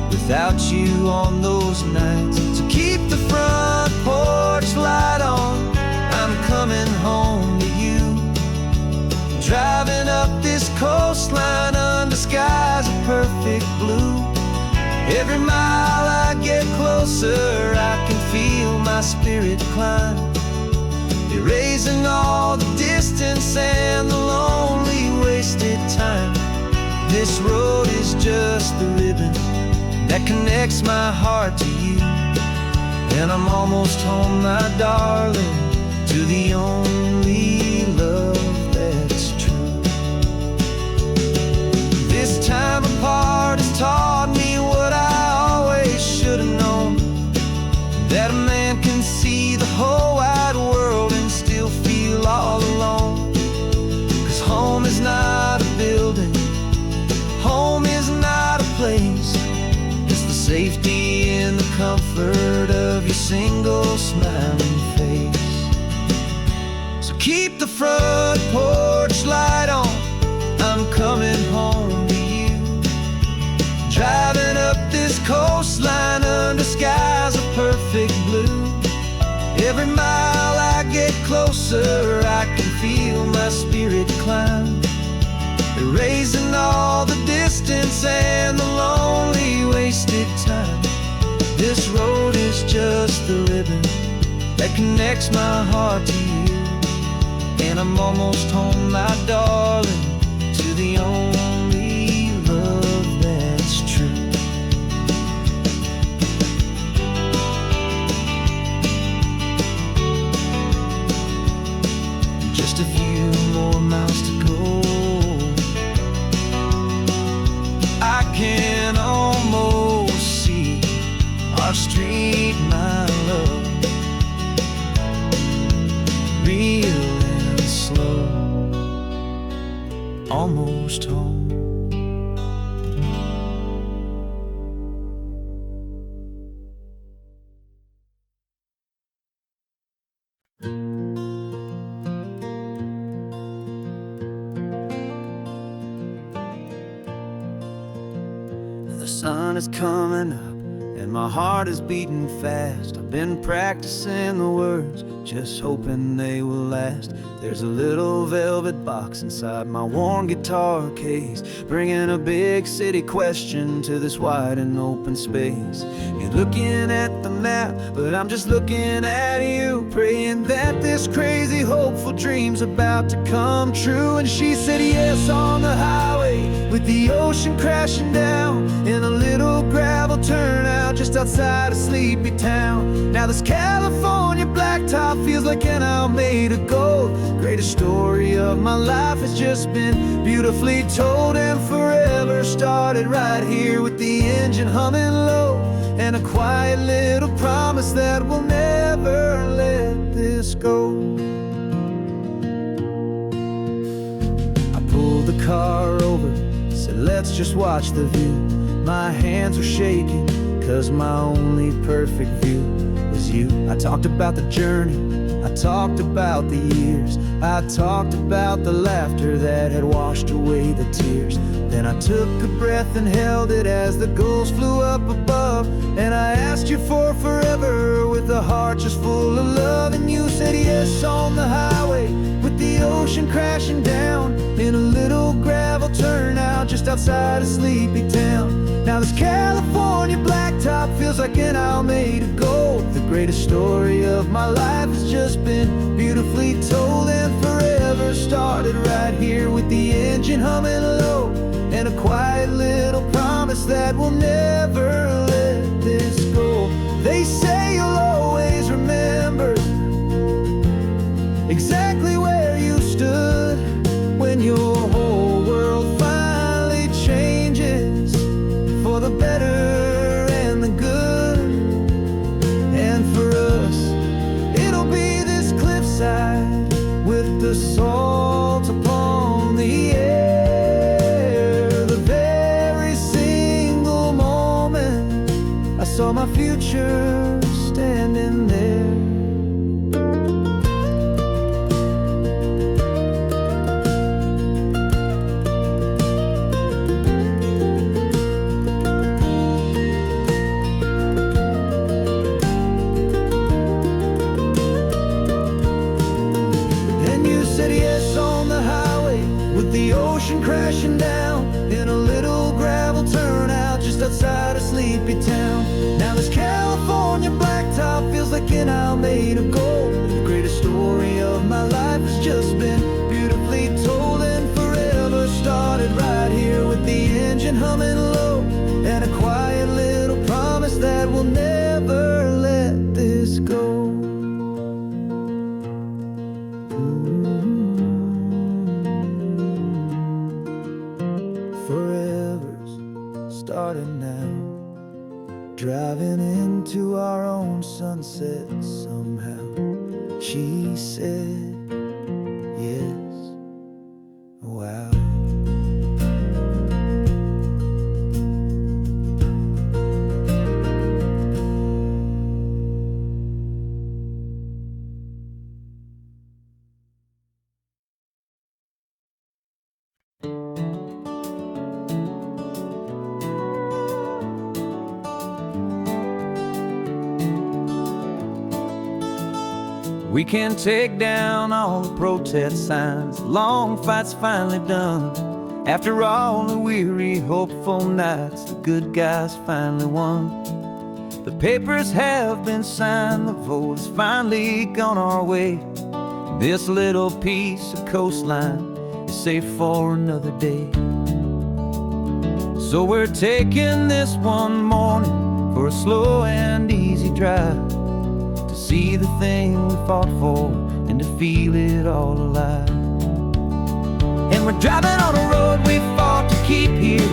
without you on those nights. So keep the front porch light on, I'm coming home to you. Driving up this coastline under skies of perfect blue. Every mile I get closer, I can feel my spirit climb, erasing all the distance and the lonely wasted time. This road is just the ribbon that connects my heart to you. And I'm almost home, my darling, to the only love that's true. This time apart has taught me what I always should have known, that a man can see the whole wide world and still feel all alone. 'Cause home is not a building, home is not a place, it's the safety and the comfort of your single smiling face. So keep the front porch light on, I'm coming home to you. Driving up this coastline under skies of perfect blue. Every mile I get closer, I can feel my spirit climb, erasing all the distance and the lonely wasted time. This road is just the ribbon that connects my heart to you. And I'm almost home, my darling, to the only love that's true. just a few more miles to go. I can almost see our street, my love, real and slow, almost home. The sun is coming up and my heart is beating fast. I've been practicing the words, just hoping they will last. There's a little velvet box inside my worn guitar case, bringing a big city question to this wide and open space. You're looking at the map, but I'm just looking at you, praying that this crazy hopeful dream's about to come true. And she said yes on the highway, with the ocean crashing down in a little gravel turnout just outside a sleepy town. Now this California blacktop feels like an hour made of gold. Greatest story of my life has just been beautifully told, and forever started right here with the engine humming low, and a quiet little promise that we'll never let this go. I pulled the car over, said let's just watch the view. My hands were shaking, cause my only perfect view was you. I talked about the journey, I talked about the years, I talked about the laughter that had washed away the tears. Then I took a breath and held it as the gulls flew up above, and I asked you for forever with a heart just full of love. And you said yes on the highway, with the ocean crashing down in a little gravel turnout just outside a sleepy town. Now this California blacktop feels like an hour made of gold. The greatest story of my life has just been beautifully told, and forever started right here with the engine humming low, and a quiet little promise that we'll never let this go. They say you'll always remember exactly where you stood when your whole world finally changes for the better and the good. And for us, it'll be this cliffside with the salt upon the air. The very single moment I saw my future standing there. Crashing down in a little gravel turnout just outside a sleepy town. Now this California blacktop feels like an hour made of gold. The greatest story of my life has just been beautifully told, and forever started right here with the engine humming low, and a quiet little promise that we'll never let this go. Starting now, driving into our own sunset somehow. She said yes. Wow. We can take down all the protest signs, long fight's finally done. After all the weary, hopeful nights, the good guys finally won. The papers have been signed, the vote has finally gone our way. This little piece of coastline is safe for another day. So we're taking this one morning for a slow and easy drive, to see the thing we fought for and to feel it all alive. And we're driving on a road we fought to keep here,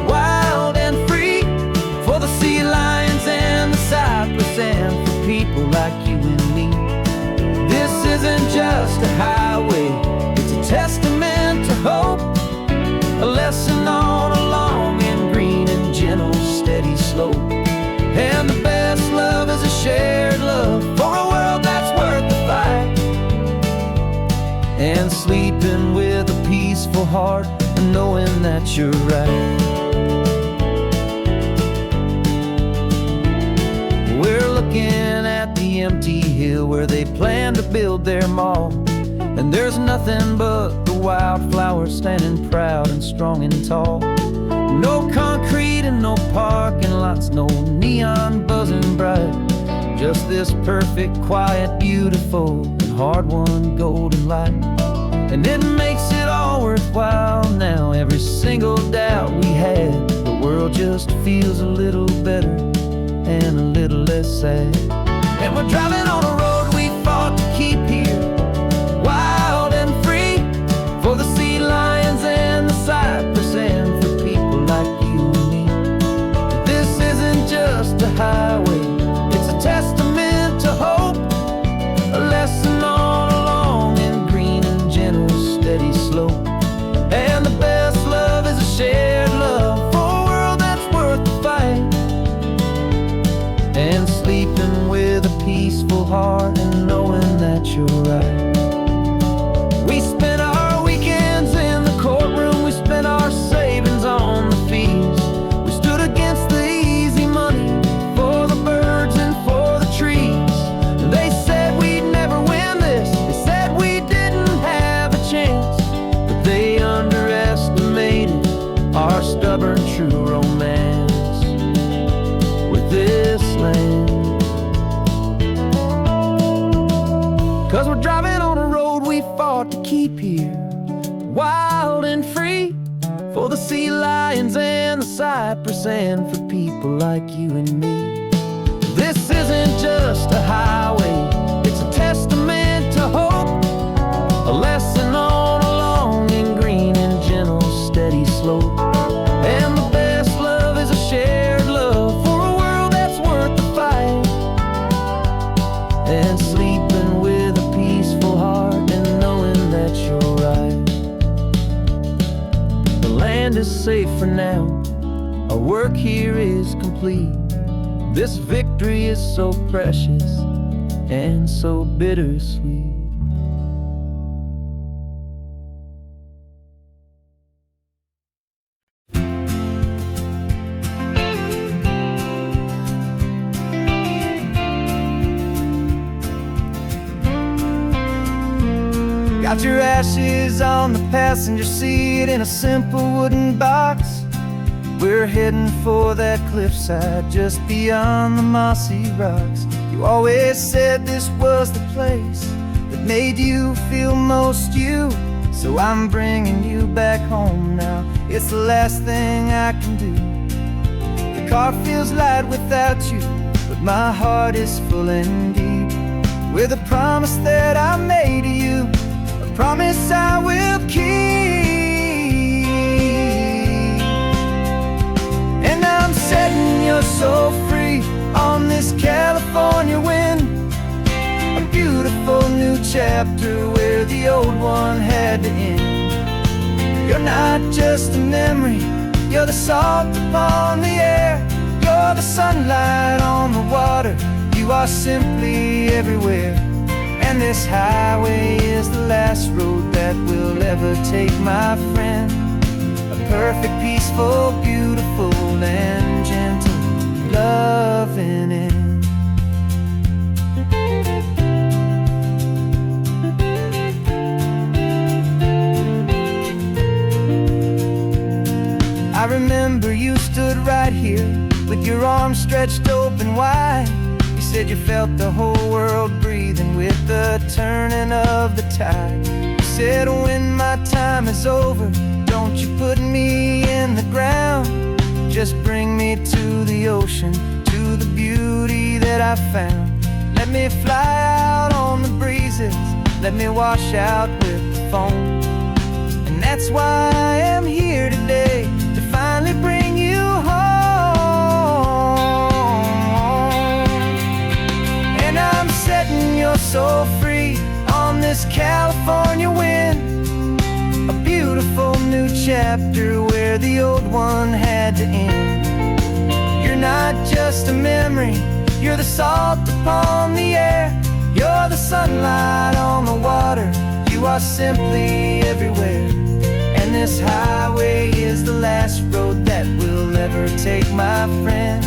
wild and free, for the sea lions and the cypress and for people like you and me. This isn't just a highway, it's a testament to hope, a lesson on a long and green and gentle steady slope. And the best love is a shared love for a world that's worth the fight, and sleeping with a peaceful heart and knowing that you're right. We're looking at the empty hill where they plan to build their mall, and there's nothing but the wildflowers standing proud and strong and tall. No concrete and no parking lots, no neon buzzing bright, just this perfect, quiet, beautiful, and hard-won golden light. And it makes it all worthwhile now, every single doubt we had. The world just feels a little better and a little less sad. And we're driving on a road we fought to keep here, wild and free, for the sea lions and the cypress and for people like you and me. This isn't just a highway, it's a testament to hope, a lesson on a long and green and gentle steady slope. And the best love is a shared love for a world that's worth the fight, and sleeping with a peaceful heart and knowing that you're right. We spent our weekends in the courtroom, we spent our savings on the fees. We stood against the easy money for the birds and for the trees. They said we'd never win this, they said we didn't have a chance, but they underestimated our stubborn true romance with this land. 'Cause we're driving on a road we fought to keep here, wild and free, for the sea lions and the cypress and for people like you and me. This isn't just a highway, it's a testament to hope, a lesson on a long and green and gentle steady slope. And the best love is a shared love for a world that's worth the fight, and sleeping with a peaceful heart and knowing that you're right. The land is safe for now, our work here is complete. This victory is so precious and so bittersweet. Got your ashes on the passenger seat in a simple wooden box. We're heading for that cliffside just beyond the mossy rocks. You always said this was the place that made you feel most you, so I'm bringing you back home now. It's the last thing I can do. The car feels light without you, but my heart is full and deep with a promise that I made to you, a promise I will keep. And I'm setting you so free on this California wind, a beautiful new chapter where the old one had to end. You're not just a memory, you're the salt upon the air, you're the sunlight on the water, you are simply everywhere. And this highway is the last road that we'll ever take, my friend. A perfect, peaceful, beautiful, and gentle loving end. I remember you stood right here with your arms stretched open wide. You said you felt the whole world breathing with the turning of the tide. You said when my time is over, don't you put me in the ground, just bring me to the ocean, to the beauty that I found. Let me fly out on the breezes let me wash out with the foam. And that's why I am here today, to finally bring you home. And I'm setting your soul free on this California wind, a beautiful new chapter where the old one had to end. You're not just a memory, you're the salt upon the air, you're the sunlight on the water, you are simply everywhere. And this highway is the last road that we'll ever take, my friend.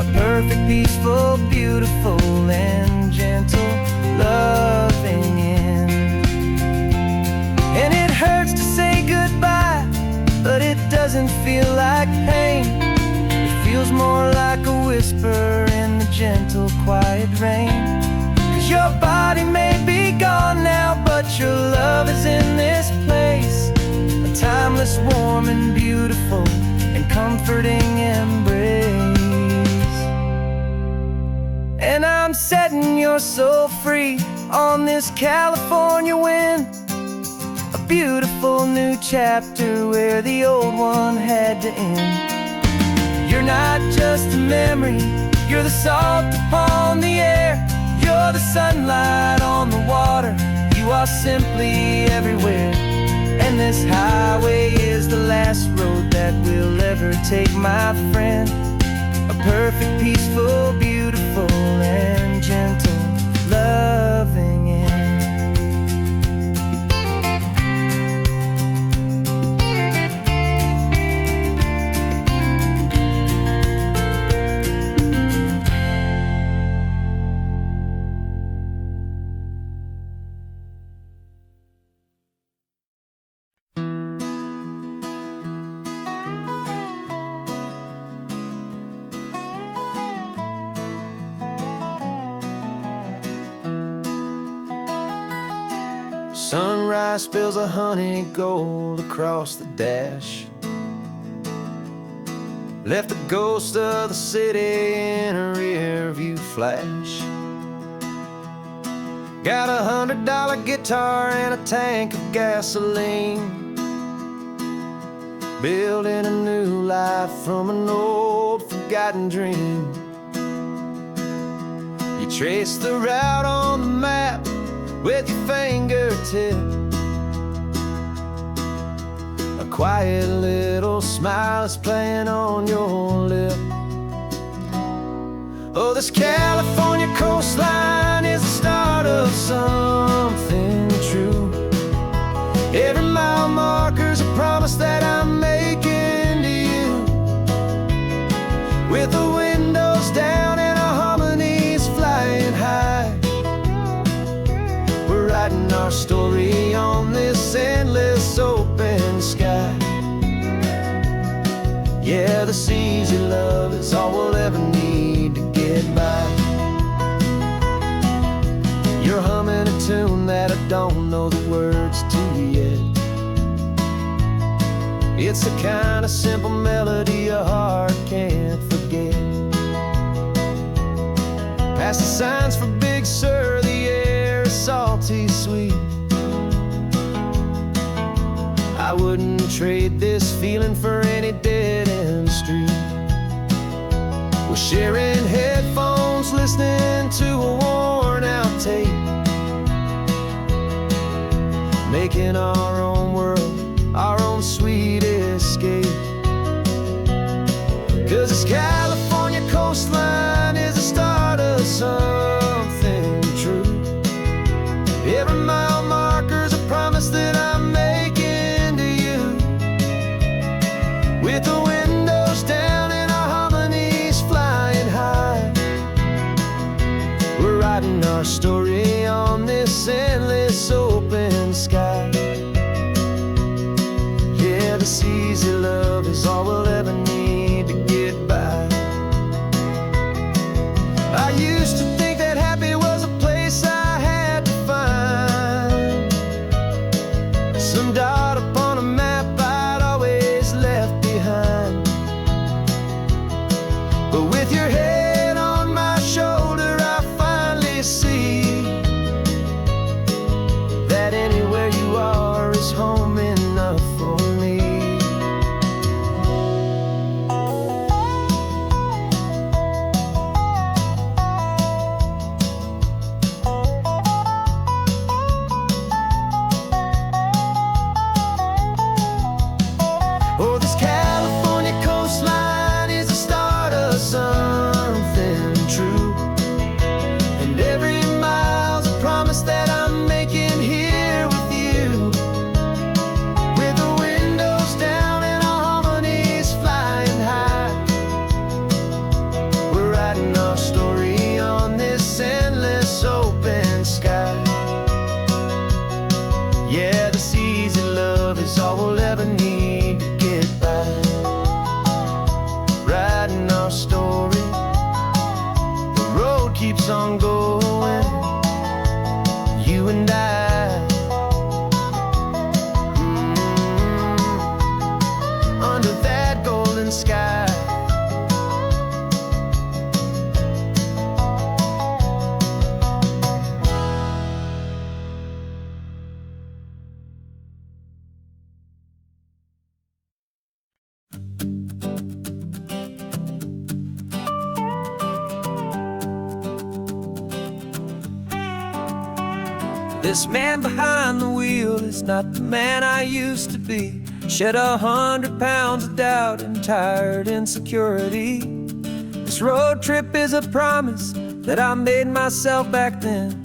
A perfect, peaceful, beautiful, and gentle, loving end. And it hurts to say goodbye, but it doesn't feel like pain. It feels more like a whisper in the gentle, quiet rain. 'Cause your body may be gone now, but your love is in this place, a timeless, warm, and beautiful, and comforting embrace. And I'm setting your soul free on this California wind, a beautiful new chapter where the old one had to end. You're not just a memory, you're the salt upon the air, you're the sunlight on the water, you are simply everywhere. And this highway is the last road that we'll ever take, my friend. A perfect, peaceful, beautiful, and gentle, loving end. Sunrise spills a honey gold across the dash, left the ghost of the city in a rear view flash. Got a $100 guitar and a tank of gasoline, building a new life from an old forgotten dream. You trace the route on the map with your fingertip, a quiet little smile is playing on your lip. Oh, this California coastline is the start of something true. Every mile marker's a promise that I'm making to you, with the windows down and our harmonies flying high. We're writing our story on this endless open sky. Yeah, the seas you love is all we'll ever need to get by. You're humming a tune that I don't know the words to yet. It's the kind of simple melody your heart can't forget. Past the signs for Big Sur, the air is salty sweet. I wouldn't trade this feeling for any dead-end street. We're sharing headphones, listening to a worn-out tape, making our own world, our own sweet escape. 'Cause this California coastline is the start of something true. Every mile marker's a promise that I'm making to you, with the windows down and our harmonies flying high. We're writing our story on this endless open sky. This man behind the wheel is not the man I used to be. Shed 100 pounds of doubt and tired insecurity. This road trip is a promise that I made myself back then,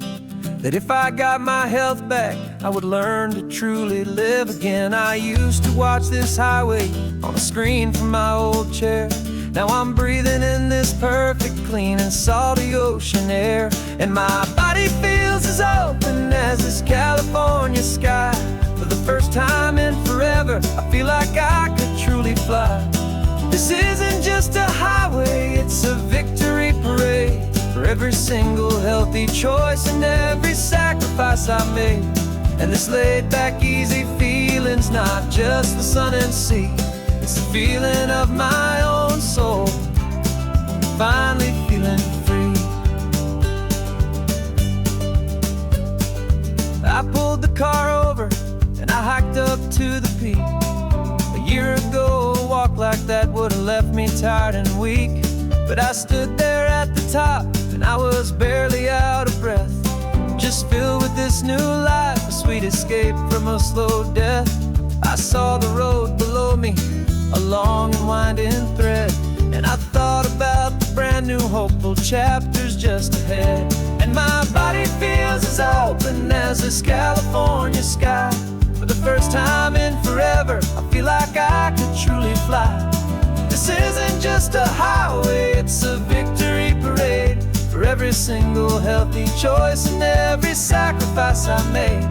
that if I got my health back, I would learn to truly live again. I used to watch this highway on a screen from my old chair. Now I'm breathing in this perfect, clean and salty ocean air. And my body feels as open as this California sky. For the first time in forever, I feel like I could truly fly. This isn't just a highway, it's a victory parade. For every single healthy choice and every sacrifice I made. And this laid back easy feeling's not just the sun and sea, it's the feeling of my own soul, finally feeling free. I pulled the car over and I hiked up to the peak. A year ago, a walk like that would have left me tired and weak. But I stood there at the top and I was barely out of breath, just filled with this new life, a sweet escape from a slow death. I saw the road below me, a long and winding thread, and I thought about the brand new hopeful chapters just ahead. And my body feels as open as this California sky. For the first time in forever, I feel like I could truly fly. This isn't just a highway, it's a victory parade. For every single healthy choice and every sacrifice I made.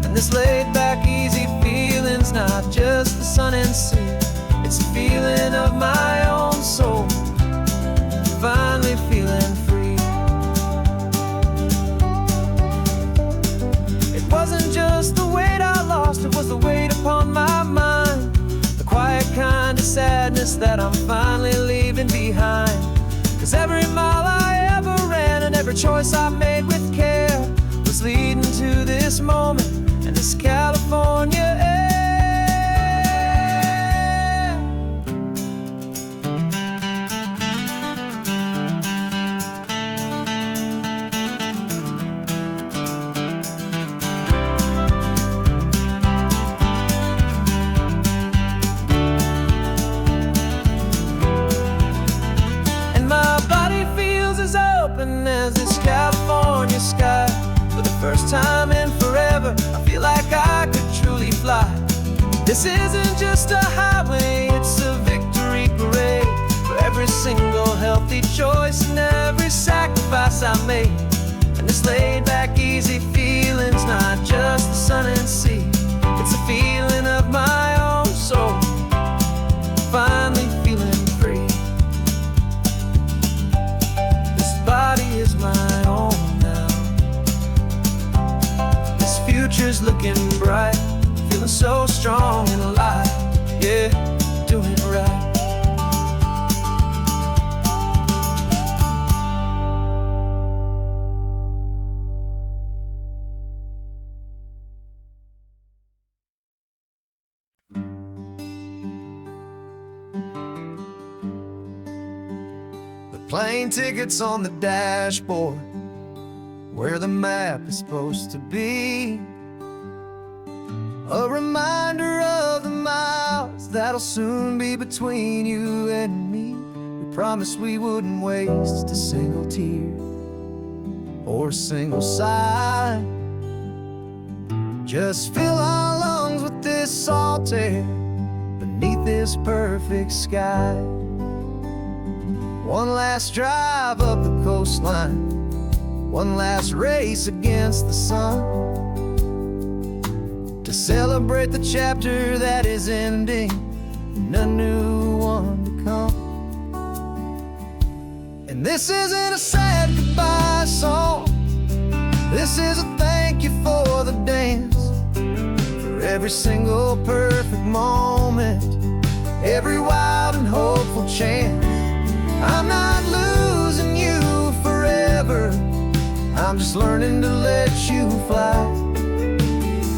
And this laid back easy feeling's not just the sun and sea, it's a feeling of my own soul, finally feeling free. It wasn't just the weight I lost, it was the weight upon my mind. The quiet kind of sadness that I'm finally leaving behind. 'Cause every mile I ever ran and every choice I made with care was leading to this moment and this California air. As this California sky. For the first time in forever, I feel like I could truly fly. This isn't just a highway, it's a victory parade. For every single healthy choice and every sacrifice I made. And this laid back easy feeling's not just the sun and sea, it's a feeling of my own soul, finally feeling free. Body is my own now. This future's looking bright, feeling so strong and alive. Yeah, doing it right. Plane tickets on the dashboard, where the map is supposed to be. A reminder of the miles that'll soon be between you and me. We promised we wouldn't waste a single tear or a single sigh. Just fill our lungs with this salt air beneath this perfect sky. One last drive up the coastline, one last race against the sun, to celebrate the chapter that is ending and a new one to come. And this isn't a sad goodbye song, this is a thank you for the dance. For every single perfect moment, every wild and hopeful chance. I'm not losing you forever, I'm just learning to let you fly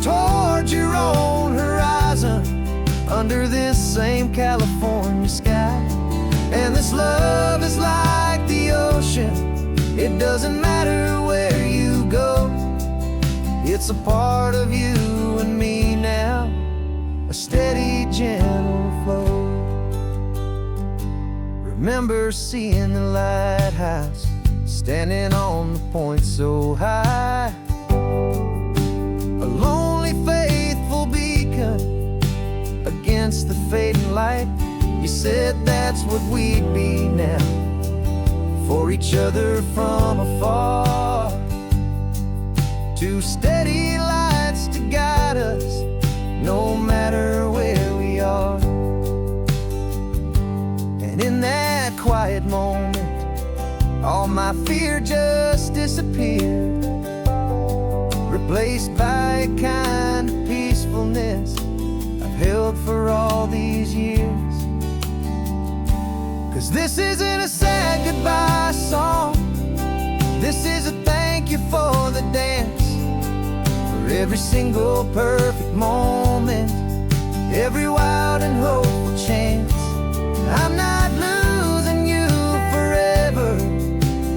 towards your own horizon, under this same California sky. And this love is like the ocean, it doesn't matter where you go, it's It's a part of you and me now, a steady, gentle flow. Remember seeing the lighthouse, standing on the point so high, a lonely, faithful beacon against the fading light. You said that's what we'd be now, for each other from afar. Two steady lights to guide us, no matter where we are. And in that quiet moment, all my fear just disappeared, replaced by a kind of peacefulness I've held for all these years. 'Cause this isn't a sad goodbye song, this is a thank you for the dance, for every single perfect moment, every wild and hopeful chance. I'm not losing you forever,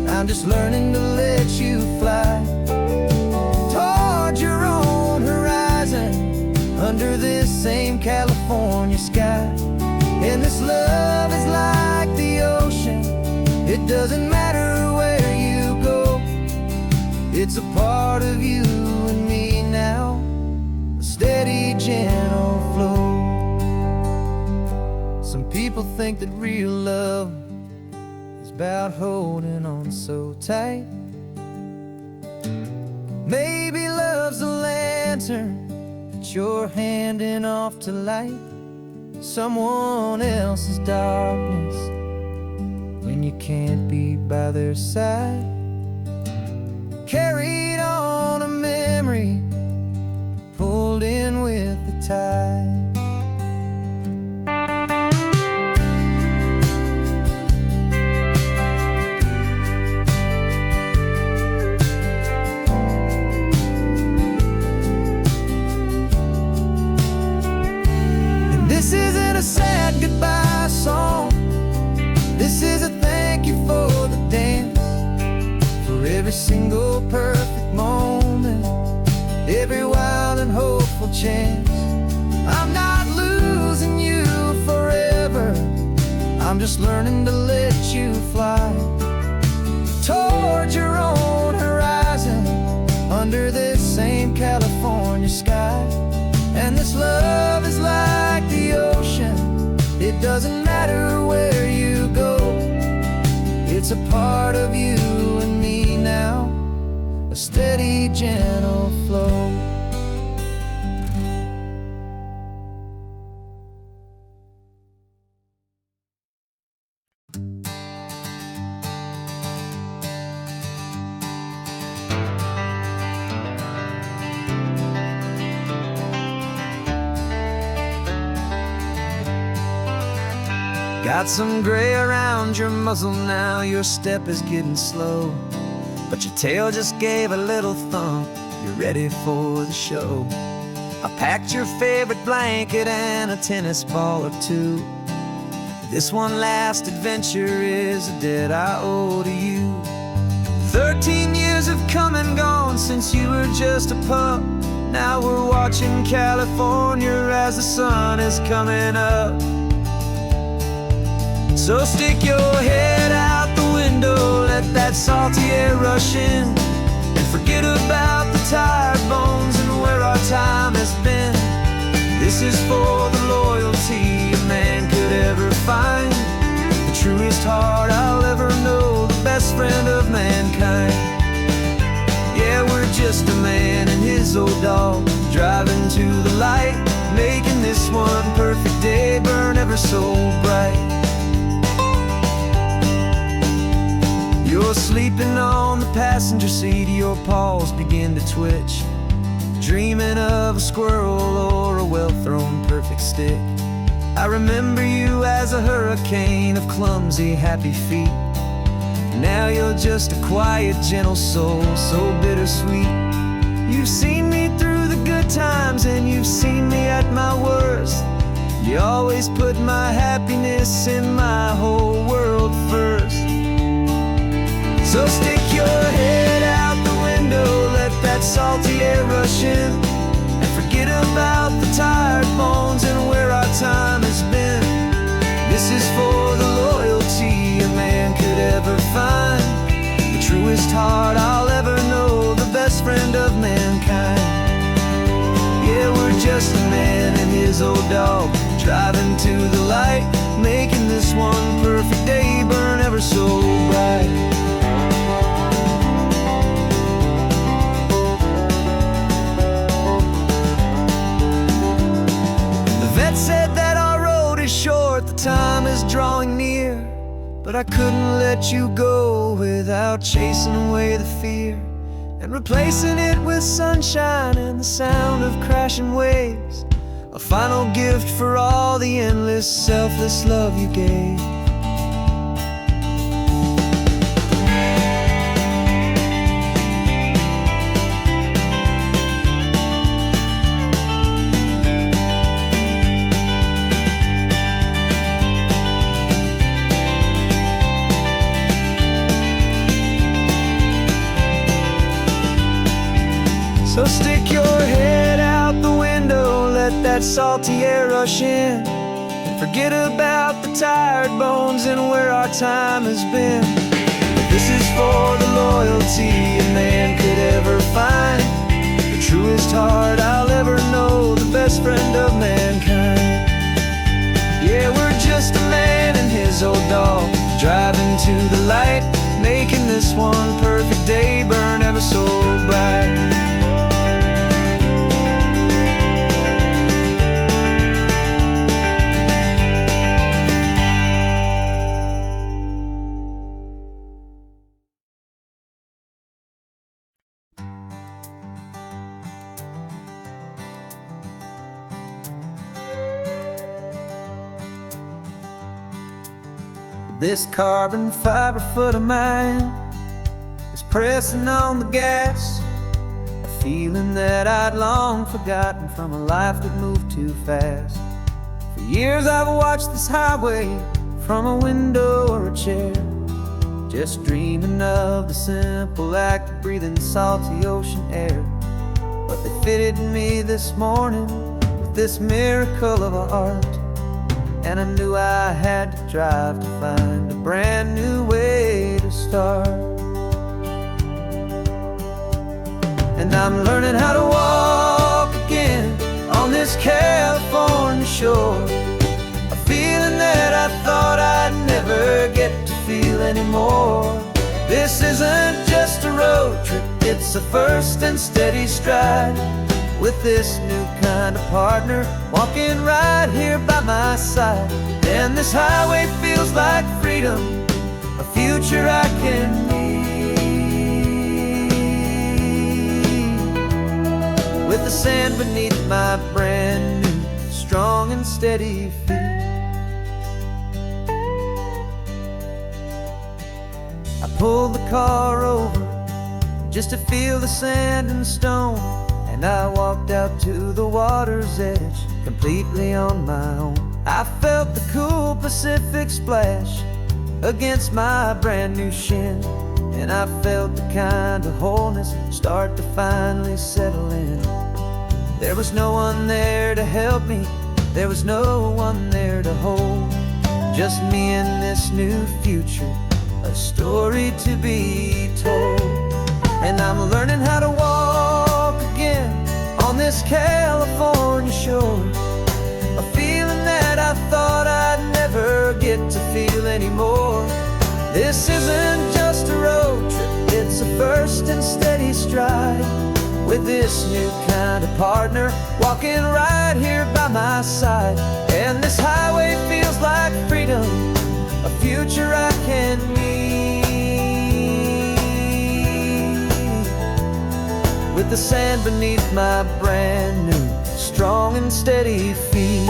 I'm just learning to let you fly toward your own horizon, under this same California sky. And this love is like the ocean, it doesn't matter where you go, it's a part of you and me now, a steady, gentle flow. Some people think that real love is about holding on so tight. Maybe love's a lantern that you're handing off to light someone else's darkness when you can't be by their side. Carried on a memory, pulled in with the tide. This isn't a sad goodbye song, this is a thank you for the dance, for every single perfect moment, every wild and hopeful chance. I'm not losing you forever, I'm just learning to let you fly toward your own horizon, under this same California sky. And this love is like the ocean, it doesn't matter where you go, it's a part of you and me now, a steady, gentle flow. Got some gray around your muzzle now, your step is getting slow, but your tail just gave a little thump, you're ready for the show. I packed your favorite blanket and a tennis ball or two. This one last adventure is a debt I owe to you. 13 years have come and gone since you were just a pup. Now we're watching California as the sun is coming up. So stick your head out the window, let that salty air rush in, and forget about the tired bones and where our time has been. This is for the loyalty a man could ever find, the truest heart I'll ever know, the best friend of mankind. Yeah, we're just a man and his old dog, driving to the light, making this one perfect day burn ever so bright. You're sleeping on the passenger seat, your paws begin to twitch, dreaming of a squirrel or a well-thrown perfect stick. I remember you as a hurricane of clumsy, happy feet. Now you're just a quiet, gentle soul, so bittersweet. You've seen me through the good times and you've seen me at my worst. You always put my happiness in my whole world first. So stick your head out the window, let that salty air rush ocean and forget about the tired bones and where our time has been. This is for the loyalty a man could ever find, the truest heart I'll ever know, the best friend of mankind. Yeah, we're just a man and his old dog, driving to the light, making this one perfect day burn ever so bright. Said that our road is short, the time is drawing near, but I couldn't let you go without chasing away the fear and replacing it with sunshine and the sound of crashing waves, a final gift for all the endless, selfless love you gave. So stick your head out the window, let that salty air rush in, and forget about the tired bones and where our time has been. This is for the loyalty a man could ever find, the truest heart I'll ever know, the best friend of mankind. Yeah, we're just a man and his old dog, driving to the light, making this one perfect day burn ever so bright. This carbon fiber foot of mine is pressing on the gas, a feeling that I'd long forgotten from a life that moved too fast. For years I've watched this highway from a window or a chair, just dreaming of the simple act of breathing salty ocean air. But they fitted me this morning with this miracle of art, and I knew I had to drive to find a brand new way to start. And I'm learning how to walk again on this California shore, a feeling that I thought I'd never get to feel anymore. This isn't just a road trip, it's a first and steady stride, with this new kind of partner walking right here by my side. And this highway feels like freedom, a future I can need, with the sand beneath my brand new, strong and steady feet. I pulled the car over just to feel the sand and stone, and I walked out to the water's edge, completely on my own. I felt the cool Pacific splash against my brand new shin, and I felt the kind of wholeness start to finally settle in. There was no one there to help me, there was no one there to hold, just me and this new future, a story to be told. And I'm learning how to walk again on this California shore, a feeling that I thought I'd never get to feel anymore. This isn't just a road trip, it's a first and steady stride, with this new kind of partner walking right here by my side. And this highway feels like freedom, a future I can need, with the sand beneath my brand new, strong and steady feet.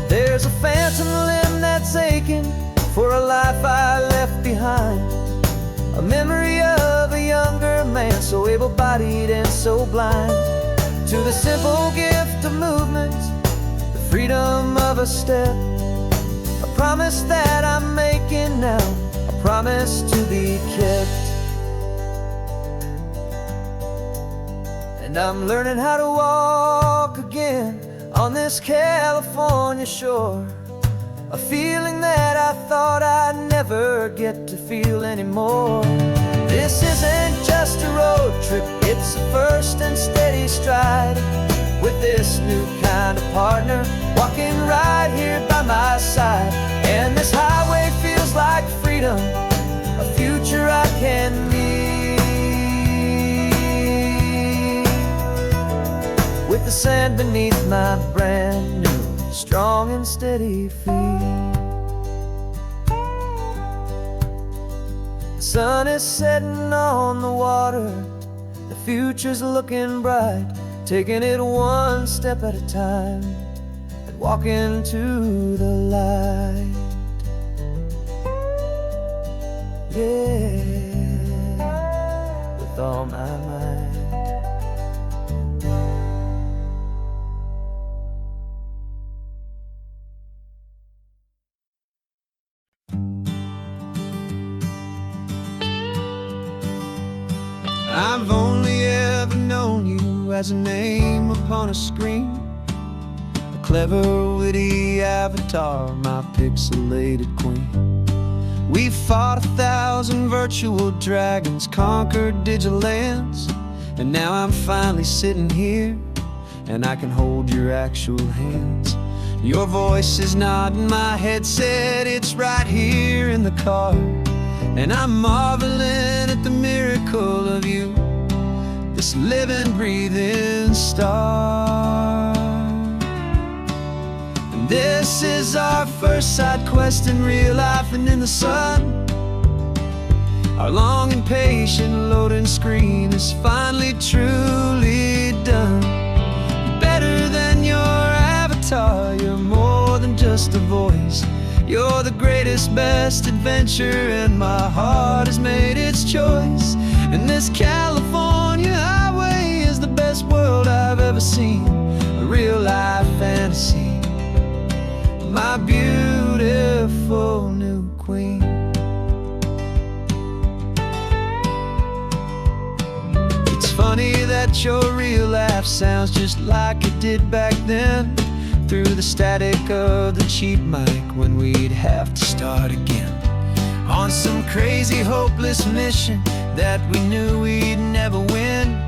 There's a phantom limb that's aching for a life I left behind, a memory of a younger man, so able-bodied and so blind, to the simple gift of movement, the freedom of a step, a promise that I'm making now, a promise to be kept. And And I'm learning how to walk again on this California shore. A feeling that I thought I'd never get to feel anymore. This isn't just a road trip, it's a first and steady stride. With this new kind of partner, walking right here by my side. And this highway feels like freedom, a future I can meet. With the sand beneath my brand new, strong and steady feet. The sun is setting on the water, the future's looking bright. Taking it one step at a time and walking to the light. Yeah, with all my might. I've only ever known you as a name upon a screen, a clever, witty avatar, my pixelated queen. We fought 1,000 virtual dragons, conquered digital lands, and now I'm finally sitting here, and I can hold your actual hands. Your voice is not in my headset, it's right here in the car, and I'm marveling at the miracle of you, this living, breathing star. And this is our first side quest in real life and in the sun. Our long and patient loading screen is finally truly done. Better than your avatar, you're more than just a voice. You're the greatest, best adventure, and my heart has made its choice. And this California highway is the best world I've ever seen, a real life fantasy, my beautiful new queen. It's funny that your real life sounds just like it did back then, through the static of the cheap mic when we'd have to start again, on some crazy hopeless mission that we knew we'd never win.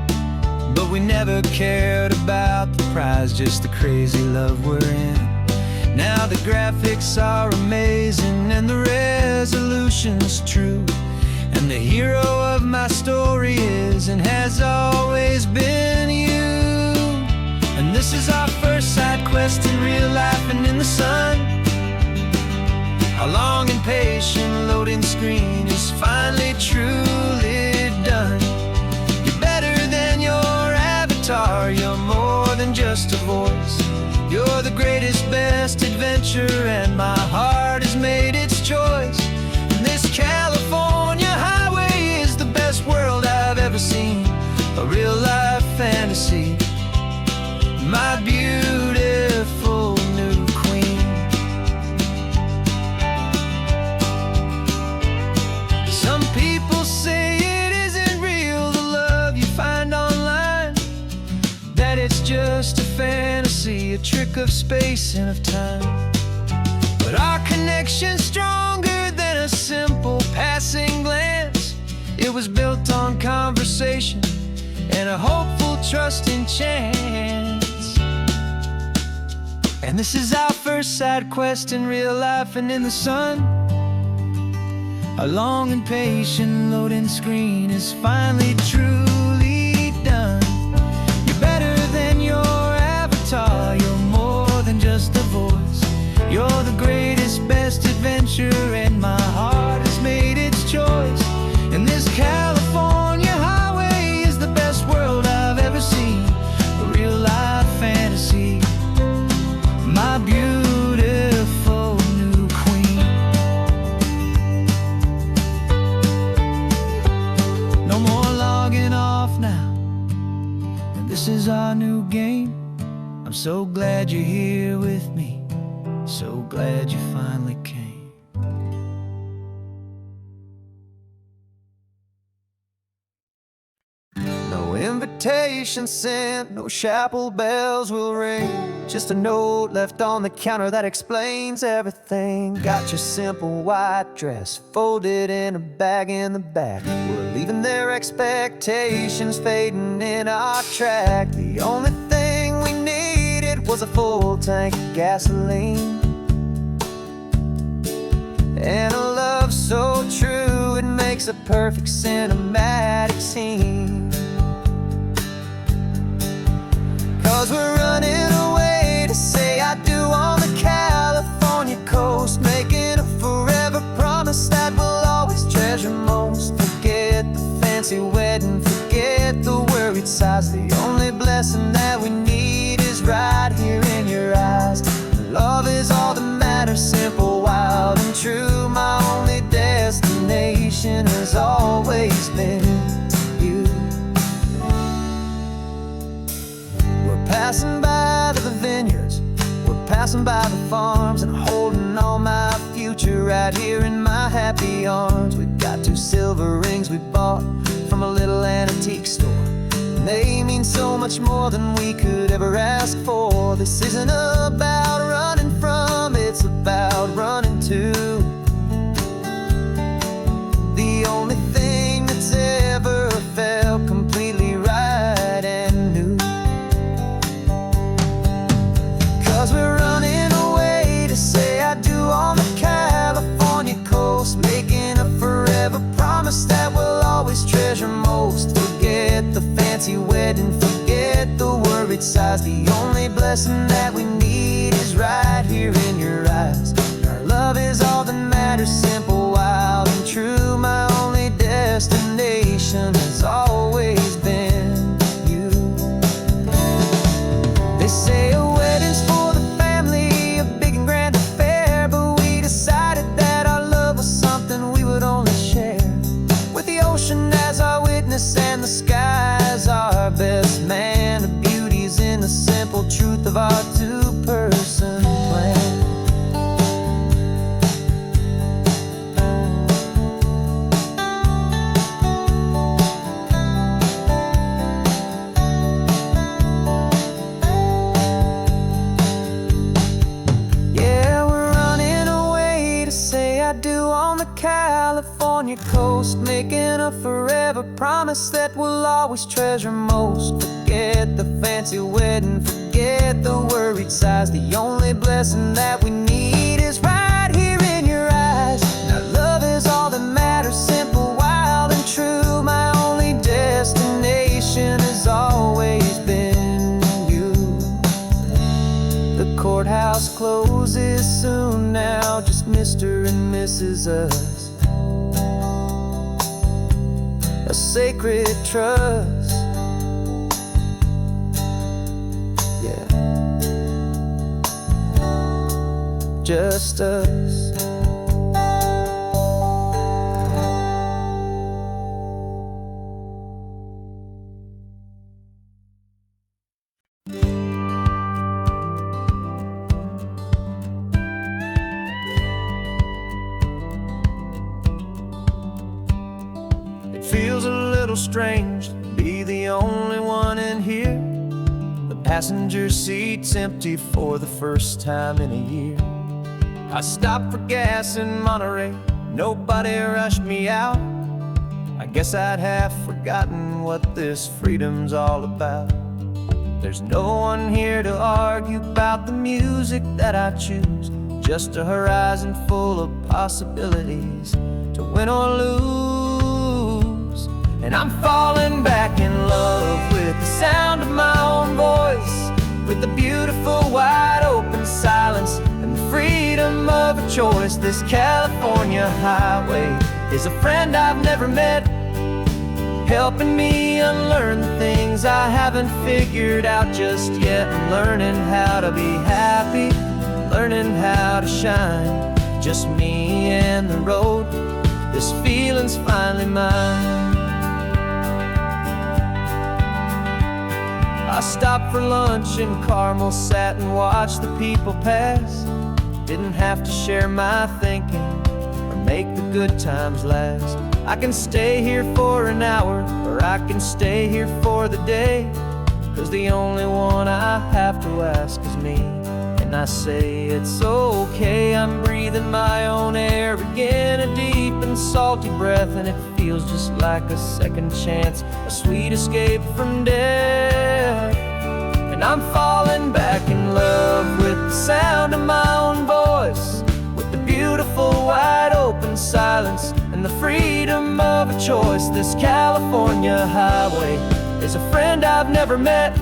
But we never cared about the prize, just the crazy love we're in. Now the graphics are amazing and the resolution's true, and the hero of my story is and has always been you. And this is our first side quest in real life and in the sun. Our long and patient loading screen is finally truly done. You're better than your avatar, you're more than just a voice. You're the greatest, best adventure, and my heart has made its choice. And this California highway is the best world I've ever seen, a real life fantasy, my beautiful new queen. Some people say it isn't real, the love you find online, that it's just a fantasy, a trick of space and of time. But our connection's stronger than a simple passing glance. It was built on conversation and a hopeful, trusting chance. And this is our first side quest in real life and in the sun. Our long and patient loading screen is finally truly done. You're better than your avatar, you're more than just a voice. You're the greatest, best adventure, and my heart has made its choice. And this California highway is the best world I've ever seen, a real life fantasy, my beautiful new queen. No more logging off now, and this is our new game. I'm so glad you're here with me, so glad you finally came. No invitation sent, no chapel bells will ring. Just a note left on the counter that explains everything. Got your simple white dress folded in a bag in the back. We're leaving their expectations fading in our track. The only thing we needed was a full tank of gasoline, and a love so true it makes a perfect cinematic scene. 'Cause we're running away to say I do on the California coast, making a forever promise that we'll always treasure most. Forget the fancy wedding, forget the worried sighs. The only blessing that we need is right here in your eyes. Love is all that matters, simple, wild, and true. My only destination has always been you. We're passing by the vineyards, we're passing by the farms, and holding all my future right here in my happy arms. We've got 2 silver rings we bought from a little antique store, and they mean so much more than we could ever ask for. This isn't about running from, it's about running to the only thing that's ever felt completely right and new. 'Cause we're running away to say I do on the California coast, making a forever promise that we'll always treasure most. Forget the fancy wedding, forget the worried sighs. The only blessing that we need is right here in your eyes. Our love is all that matters, simple, wild, and true. My only destination has always been you. They say a wedding's for the family, a big and grand affair, but we decided that our love was something we would only share with the ocean as our witness and the sky as our best man. The beauty's in the simple truth of our 2-person plan. Yeah, we're running away to say I do on the California coast, making a forever promise that we'll always treasure most. Forget the fancy wedding, forget the worried sighs. The only blessing that we need is right here in your eyes. Now love is all that matters, simple, wild, and true. My only destination has always been you. The courthouse closes soon now, just Mr. and Mrs. Us. A sacred trust, yeah, just us. It feels a little strange to be the only one in here. The passenger seat's empty for the first time in a year. I stopped for gas in Monterey, nobody rushed me out. I guess I'd half forgotten what this freedom's all about. There's no one here to argue about the music that I choose, just a horizon full of possibilities to win or lose. And I'm falling back in love with the sound of my own voice, with the beautiful wide open silence and the freedom of a choice. This California highway is a friend I've never met, helping me unlearn the things I haven't figured out just yet. I'm learning how to be happy, learning how to shine, just me and the road. This feeling's finally mine. I stopped for lunch in Carmel, sat and watched the people pass. Didn't have to share my thinking or make the good times last. I can stay here for an hour, or I can stay here for the day, 'cause the only one I have to ask is me. And I say it's okay, I'm breathing my own air again, a deep and salty breath, and it feels just like a second chance, a sweet escape from death. And I'm falling back in love with the sound of my own voice, with the beautiful wide open silence and the freedom of a choice. This California highway is a friend I've never met,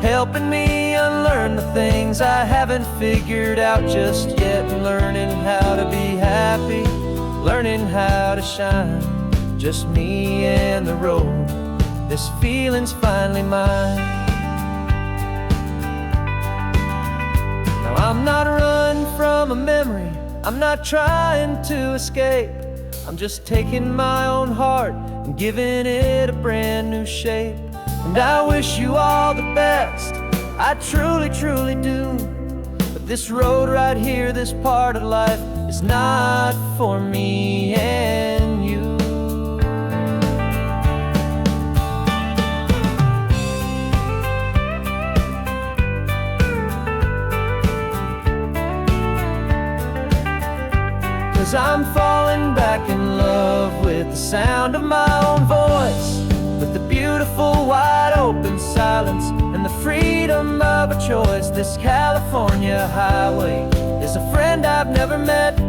helping me unlearn the things I haven't figured out just yet, and learning how to be happy, learning how to shine, just me and the road. This feeling's finally mine. Now I'm not running from a memory, I'm not trying to escape, I'm just taking my own heart and giving it a brand new shape. And I wish you all the best, I truly, truly do. But this road right here, this part of life, is not for me and you. Cause I'm falling back in love with the sound of my own voice, with the beautiful wide open silence and the freedom of a choice. This California highway is a friend I've never met,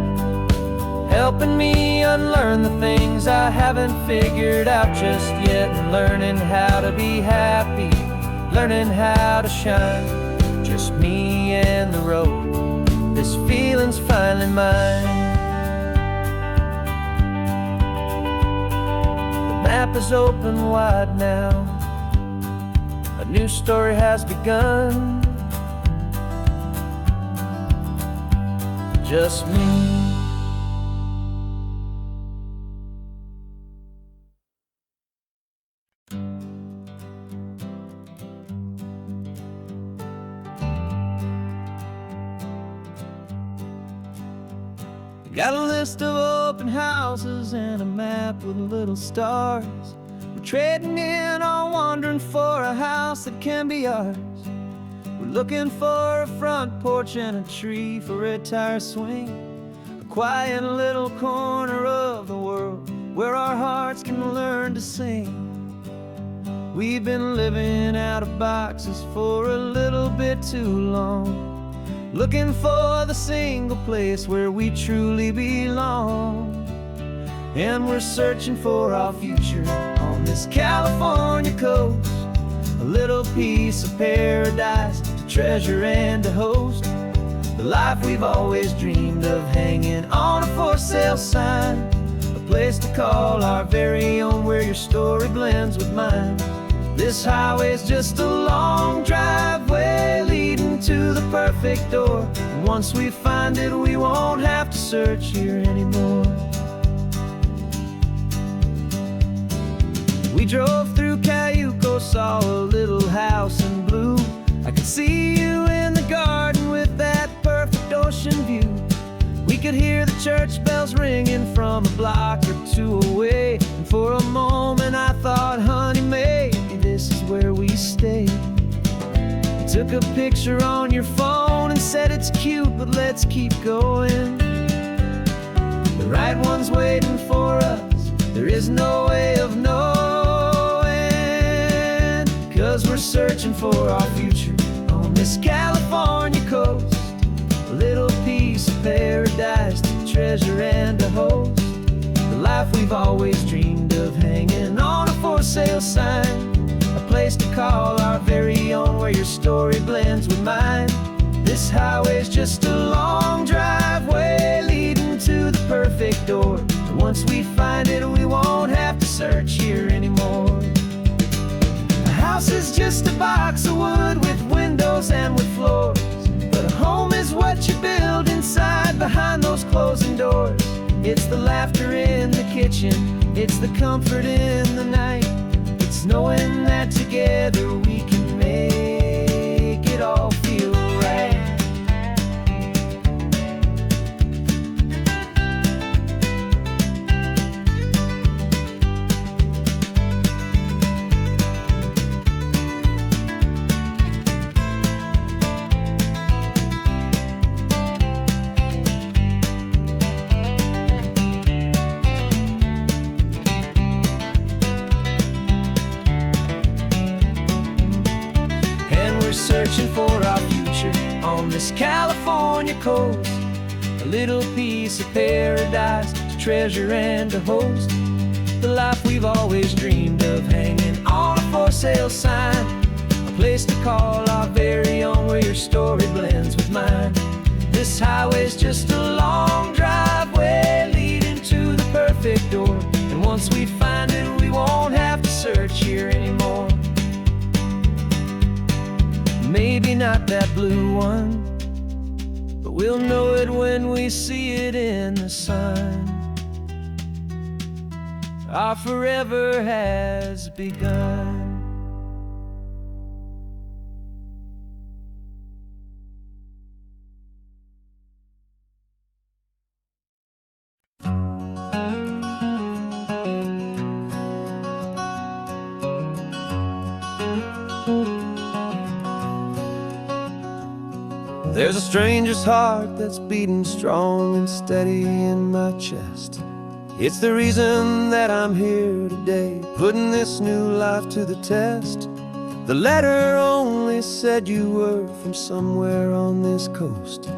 helping me unlearn the things I haven't figured out just yet, and learning how to be happy, learning how to shine, just me and the road. This feeling's finally mine. The map is open wide now, a new story has begun, just me. Got a list of open houses and a map with little stars. We're trading in or wandering for a house that can be ours. We're looking for a front porch and a tree for a tire swing, a quiet little corner of the world where our hearts can learn to sing. We've been living out of boxes for a little bit too long, looking for the single place where we truly belong. And we're searching for our future on this California coast, a little piece of paradise to treasure and to host, the life we've always dreamed of, hanging on a for sale sign, a place to call our very own, where your story blends with mine. This highway's just a long driveway leading to the perfect door, and once we find it, we won't have to search here anymore. We drove through Cayuco, saw a little house in blue. I could see you in the garden with that perfect ocean view. We could hear the church bells ringing from a block or two away, and for a moment I thought, honey, maybe this is where we stay. You took a picture on your phone and said it's cute, but let's keep going. The right one's waiting for us, there is no way of knowing, 'cause we're searching for our future on this California coast, a little piece of paradise to treasure and to host, the life we've always dreamed of, hanging on a for sale sign, a place to call our very own, where your story blends with mine. This highway's just a long driveway leading to the perfect door, and once we find it, we won't have to search here anymore. A house is just a box of wood with windows and with floors, but a home is what you build inside behind those closing doors. It's the laughter in the kitchen, it's the comfort in the night, it's knowing that together we can make it all feel right. searching for our future on this California coast. A little piece of paradise to treasure and to host. The life we've always dreamed of, hanging on a for sale sign. A place to call our very own, where your story blends with mine. This highway's just a long driveway leading to the perfect door. And once we find it, we won't have to search here anymore. Maybe not that blue one, but we'll know it when we see it in the sun. Our forever has begun. There's a stranger's heart that's beating strong and steady in my chest. It's the reason that I'm here today, putting this new life to the test. The letter only said you were from somewhere on this coast,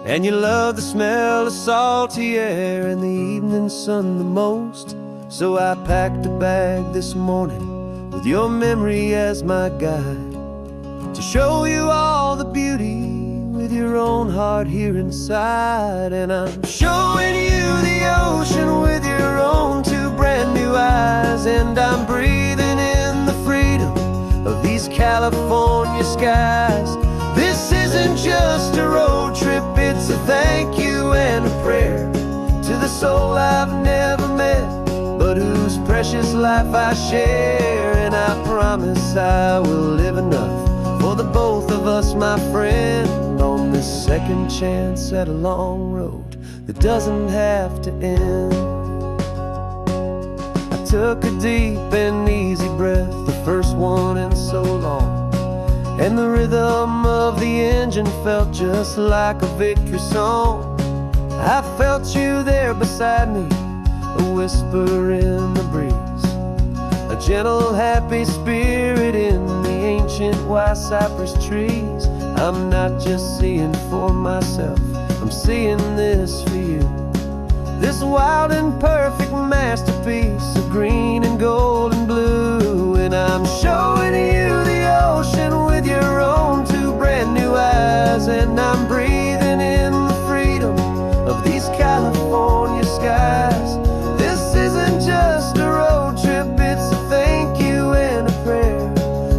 and you love the smell of salty air and the evening sun the most. So I packed a bag this morning with your memory as my guide, to show you all the beauty with your own heart here inside. And I'm showing you the ocean with your own two brand new eyes. And I'm breathing in the freedom of these California skies. This isn't just a road trip, it's a thank you and a prayer to the soul I've never met, but whose precious life I share. And I promise I will live enough for the both of us, my friend, on this second chance at a long road that doesn't have to end. I took a deep and easy breath, the first one in so long, and the rhythm of the engine felt just like a victory song. I felt you there beside me, a whisper in the breeze, a gentle happy spirit in the ancient white cypress trees. I'm not just seeing for myself, I'm seeing this for you. This wild and perfect masterpiece of green and gold and blue. And I'm showing you the ocean with your own two brand new eyes. And I'm breathing in the freedom of these California skies. This isn't just a road trip, it's a thank you and a prayer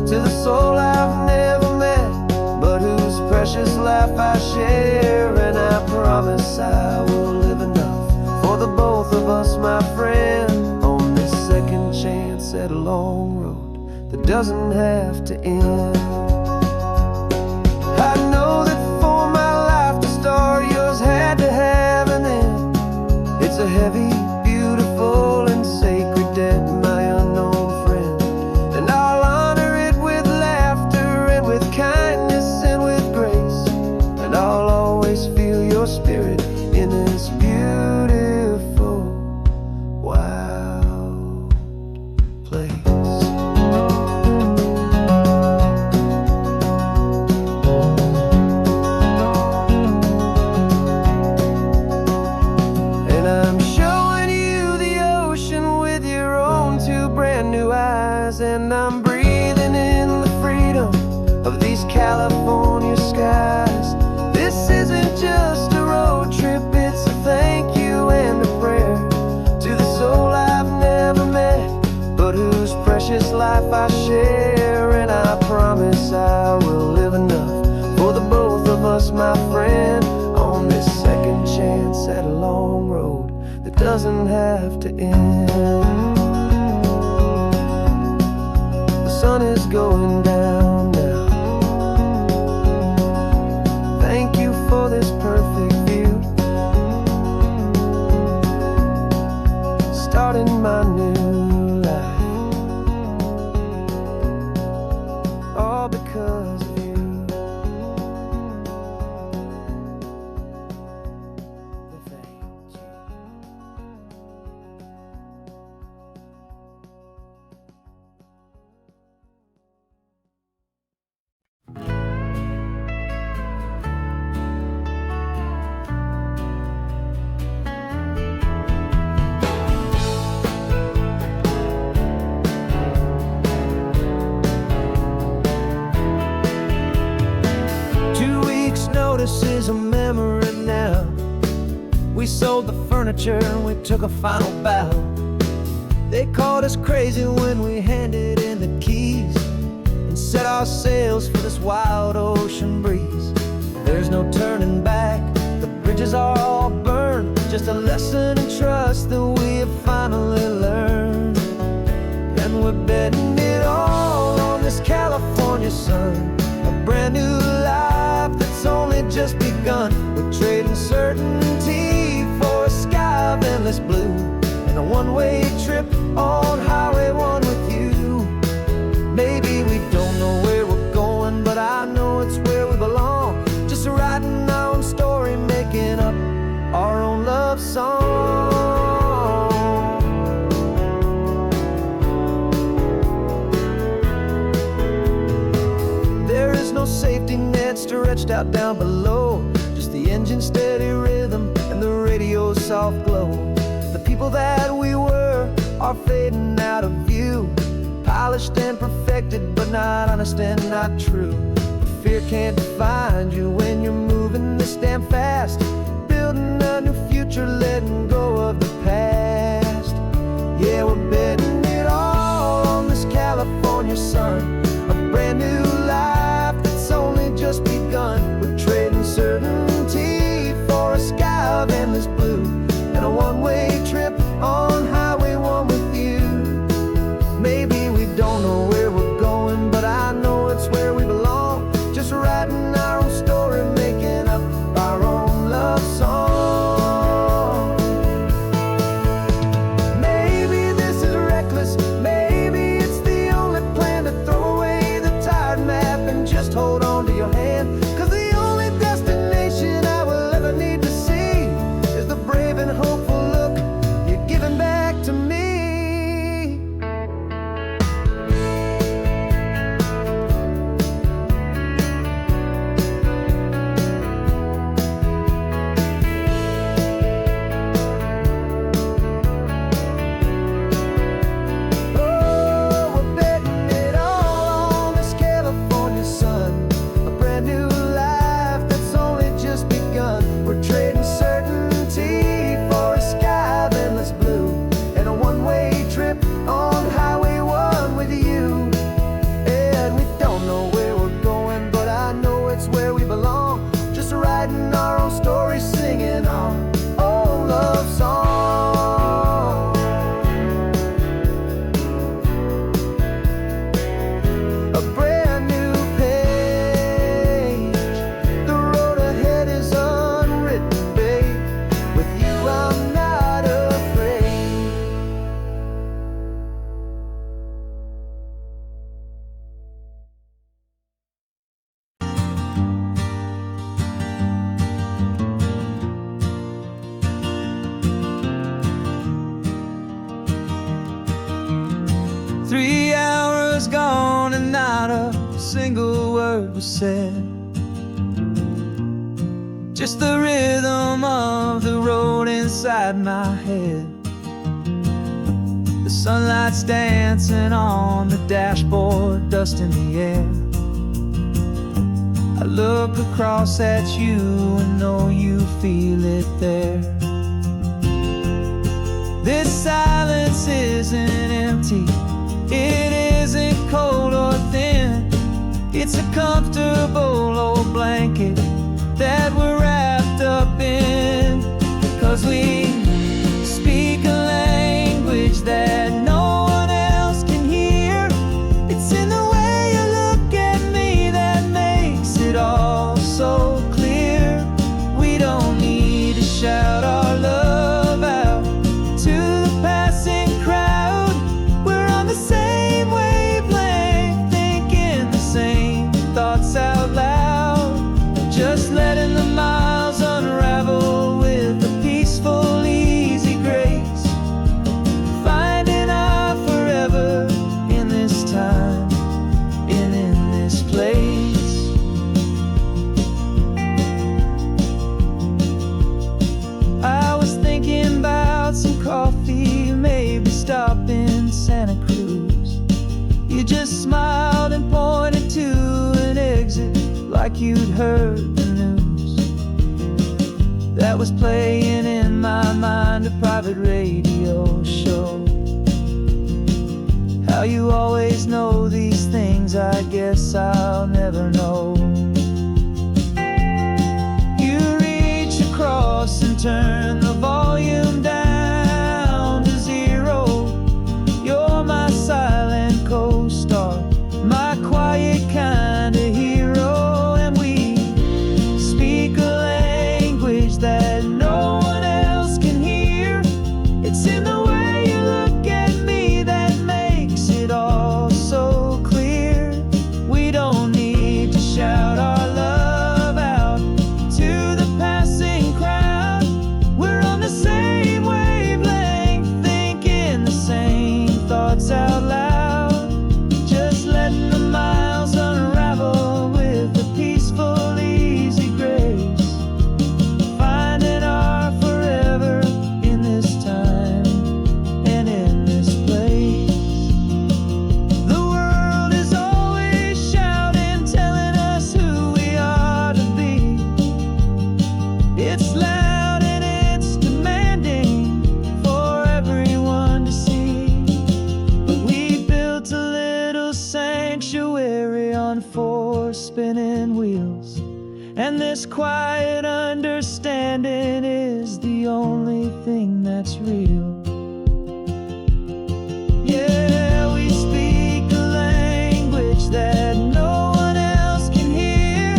to the soul I've never met, but whose precious life I share. And I promise I will live enough for the both of us, my friend, on this second chance at a long road that doesn't have to end. I know that for my life to start, yours had to have an end. It's a heavy, beautiful, and sacred debt, my unknown friend, and I'll honor it with laughter and with kindness and with grace. And I'll always feel your spirit in this beautiful, wild place. And I'm showing you the ocean with your own two brand new eyes. And I'm breathing in the freedom of these California skies. This isn't just a road trip, it's a thank you and a prayer to the soul I've never met, but whose precious life I share. And I promise I will live enough for the both of us, my friend, on this second chance at a long road that doesn't have to end. The sun is going down now. Thank you for this perfect view, starting my new life, all because notice is a memory now. We sold the furniture and we took a final bow. They called us crazy when we handed in the keys and set our sails for this wild ocean breeze. There's no turning back, the bridges are all burned. Just a lesson in trust that we have finally learned. And we're betting it all on this California sun, a brand new life that's only just begun. We're trading certainty for a sky of endless blue, and a one-way trip on Highway 1 with you. Maybe we don't know where we're going, but I know it's where we belong. Just writing our own story, making up our own love song. There is no safety net stretched out down below, just the engine's steady rhythm and the radio's soft glow. The people that we were are fading out of view, polished and perfected, but not honest and not true. Fear can't define you when you're moving this damn fast, building a new future, letting go of the past. Yeah, we're betting it all on this California sun, a brand new life that's only just begun. We're trading certainty for a sky of endless blue, and a one-way trip on Highway 1 with you. Maybe we don't know where we're going, but I know it's where we belong. Just writing our own story, making up our own love song. Maybe this is reckless, maybe it's the only plan to throw away the tired map and just hold on to your hand. 'Cause the only destination I will ever need to see is the brave and hopeful look you're giving back to me. Oh, we're betting it all on this California sun, a brand new life that's only just begun. We're trading certainty for a sky of endless blue, and a one-way trip on Highway 1 with you. And we don't know where we're going, but I know it's where we belong. Just writing our own story, singing our own love song. A brand new page, the road ahead is unwritten, babe. With you I'm not afraid. Three hours gone and not a single word was said. Just the rhythm of the road inside my head. The sunlight's dancing on the dashboard, dust in the air. I look across at you and know you feel it there. This silence isn't empty, it isn't cold or thin. It's a comfortable old blanket that we're wrapped up in. 'Cause we speak a language that no one else can hear. It's in the way you look at me that makes it all so clear. We don't need to shout our love out to the passing crowd. We're on the same wavelength, thinking the same thoughts out loud. Just letting the miles unravel with a peaceful, easy grace. Finding our forever in this time and in this place. I was thinking about some coffee, maybe stop in Santa Cruz. You just smiled and pointed to an exit like you'd heard the news. that was playing in my mind, a private radio show. How you always know these things, I guess I'll never know. You reach across and turn the volume down to 0. You're my silent co-star, my quiet kind of hero. And we speak a language that no one else can hear. It's in the way you look at me that makes it all so clear. We don't need to shout our love out to the passing crowd. We're on the same wavelength, thinking the same thoughts out loud. Just letting the miles unravel with a peaceful, easy grace. Finding our forever in this time and in this place. The world is always shouting, telling us who we are to be. It's loud and it's demanding for everyone to see. But we built a little sanctuary on 4 spinning wheels, and this quiet understanding is the only thing that's real. Yeah, we speak a language that no one else can hear.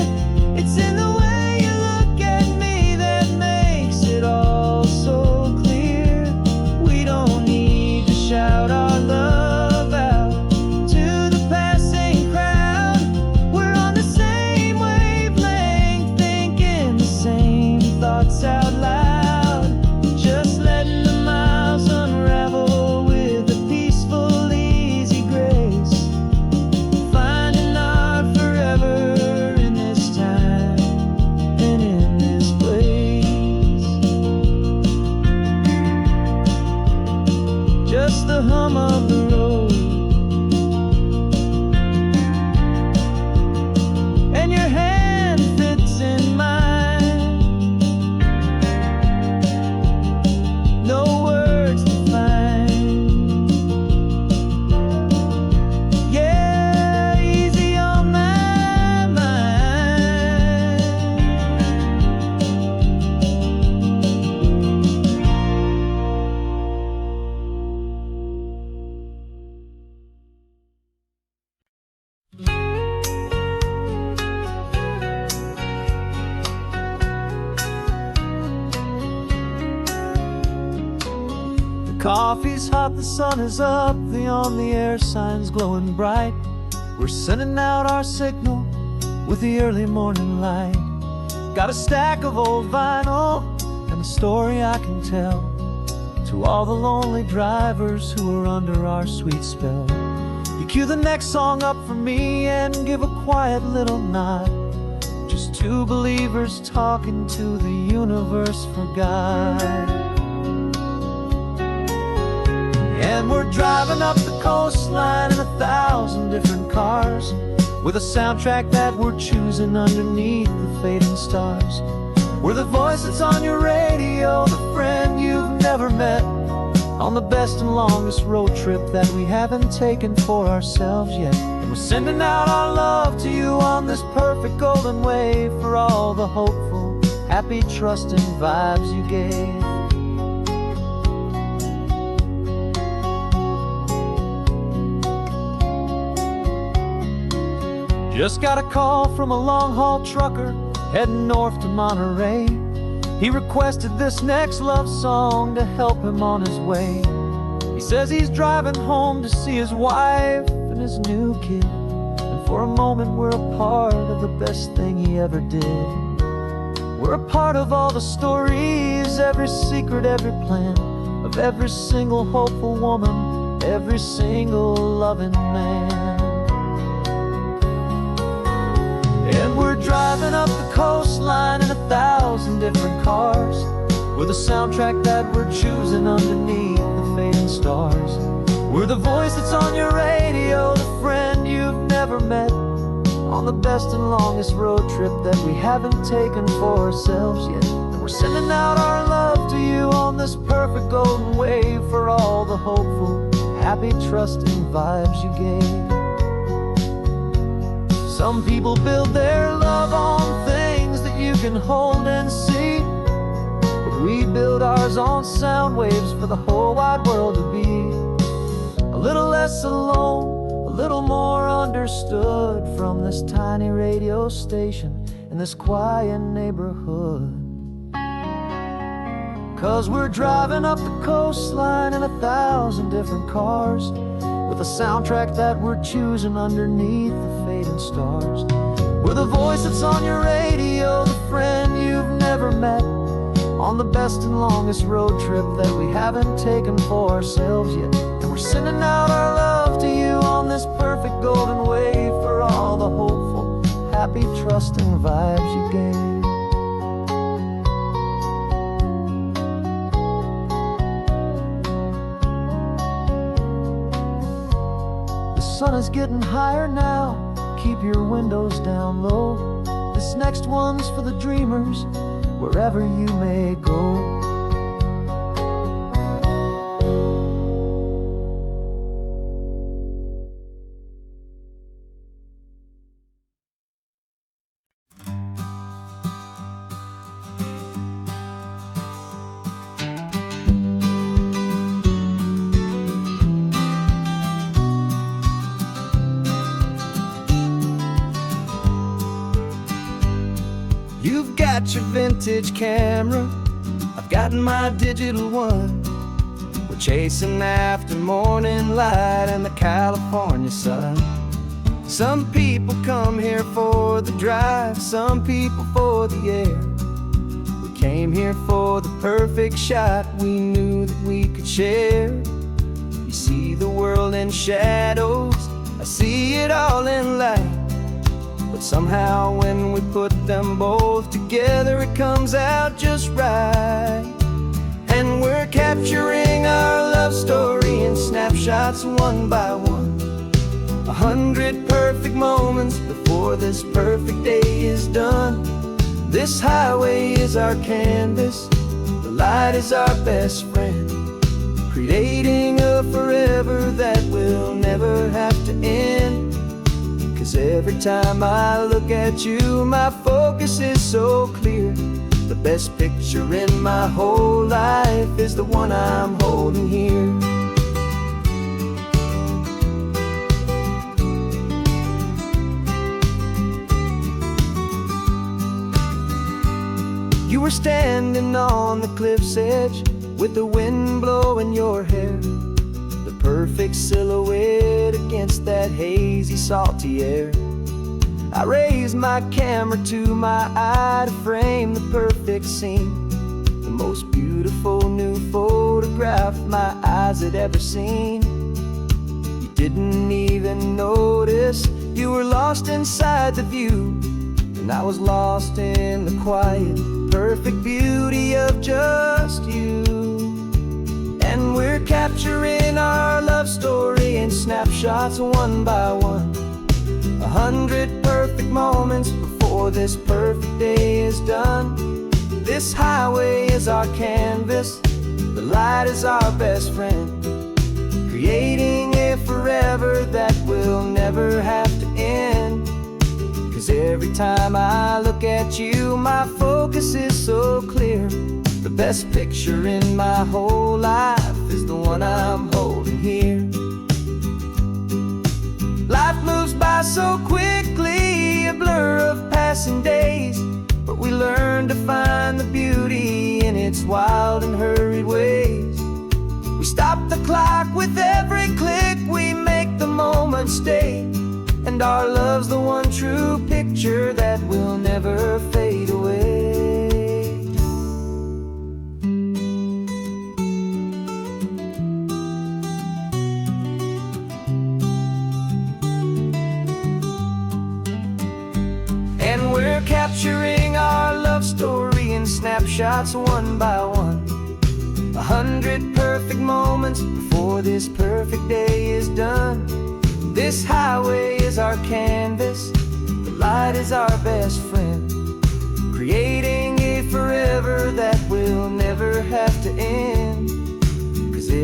It's in the way you look at me that makes it all so clear. We don't need to shout our love out to the passing crowd. We're on the same wavelength, thinking the same thoughts out loud. Just letting the miles unravel with a peaceful, easy grace. Finding our forever in this time and in this place. Just the hum of the road and your hand fits in mine. No words to find. Yeah, easy on my mind. The coffee's hot, the sun is up, the on-the-air sign's glowing bright. We're sending out our signal with the early morning light. Got a stack of old vinyl and a story I can tell to all the lonely drivers who are under our sweet spell. You cue the next song up for me and give a quiet little nod. Just 2 believers talking to the universe for God. And we're driving up the coastline in 1,000 different cars, with a soundtrack that we're choosing underneath the fading stars. We're the voice that's on your radio, the friend you've never met, on the best and longest road trip that we haven't taken for ourselves yet. And we're sending out our love to you on this perfect golden wave, for all the hopeful, happy, trusting vibes you gave. Just got a call from a long-haul trucker heading north to Monterey. He requested this next love song to help him on his way. He says he's driving home to see his wife and his new kid, and for a moment we're a part of the best thing he ever did. We're a part of all the stories, every secret, every plan, of every single hopeful woman, every single loving man. And we're driving up the coastline in 1,000 different cars, with a soundtrack that we're choosing underneath the fading stars. We're the voice that's on your radio, the friend you've never met, on the best and longest road trip that we haven't taken for ourselves yet. And we're We're sending out our love to you on this perfect golden wave for all the hopeful, happy, trusting vibes you gave. Some people build their love on things that you can hold and see, but we build ours on sound waves for the whole wide world to be a little less alone, a little more understood from this tiny radio station in this quiet neighborhood. 'Cause we're driving up the coastline in 1,000 different cars, with a soundtrack that we're choosing underneath the fading stars. We're the voice that's on your radio, the friend you've never met, on the best and longest road trip that we haven't taken for ourselves yet. And we're sending out our love to you on this perfect golden wave for all the hopeful, happy, trusting vibes you gave. The sun is getting higher now, keep your windows down low. This next one's for the dreamers, wherever you may go. You've got your vintage camera, I've got my digital one. We're chasing after morning light and the California sun. Some people come here for the drive, some people for the air. We came here for the perfect shot we knew that we could share. You see the world in shadows, I see it all in light. But somehow when we put them both together, it comes out just right. And we're capturing our love story in snapshots one by one. 100 perfect moments before this perfect day is done. This highway is our canvas, the light is our best friend, creating a forever that will never have to end. 'Cause every time I look at you, my focus is so clear. The best picture in my whole life is the one I'm holding here. You were standing on the cliff's edge with the wind blowing your hair, the perfect silhouette against that hazy, salty air. I raised my camera to my eye to frame the perfect scene, the most beautiful new photograph my eyes had ever seen. You didn't even notice, you were lost inside the view, and I was lost in the quiet, perfect beauty of just you. And we're capturing our love story in snapshots one by one. 100 perfect moments before this perfect day is done. This highway is our canvas, the light is our best friend, creating a forever that will never have to end. 'Cause every time I look at you, my focus is so clear. The best picture in my whole life is the one I'm holding here. Life moves by so quickly, a blur of passing days, but we learn to find the beauty in its wild and hurried ways. We stop the clock with every click, we make the moment stay, and our love's the one true picture that will never fade away. And we're capturing our love story in snapshots one by one. 100 perfect moments before this perfect day is done. This highway is our canvas, the light is our best friend, creating a forever that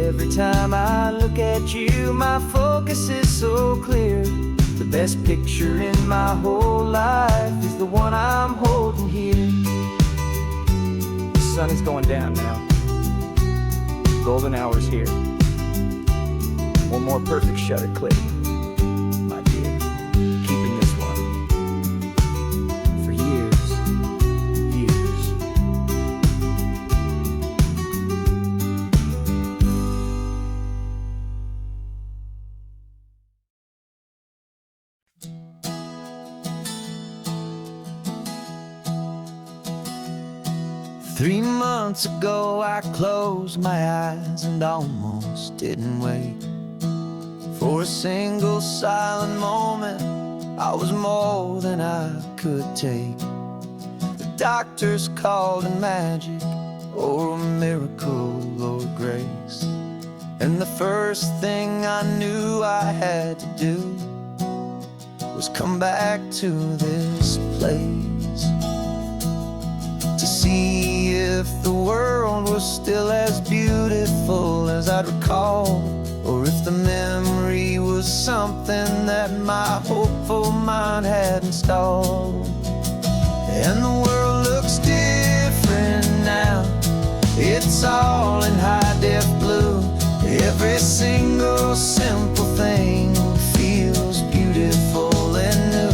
Every time I look at you, my focus is so clear. The best picture in my whole life is the one I'm holding here. The sun is going down now. Golden hour's here. One more perfect shutter click, my dear. Keeping this one for years, years. 3 months ago I closed my eyes and almost didn't wait for a single silent moment. I was more than I could take. The doctors called it magic, or a miracle, or grace. And the first thing I knew I had to do was come back to this place, to see if the world was still as beautiful as I'd recall, or if the memory was something that my hopeful mind had installed. And the world looks different now. It's all in high-def blue. Every single simple thing feels beautiful and new.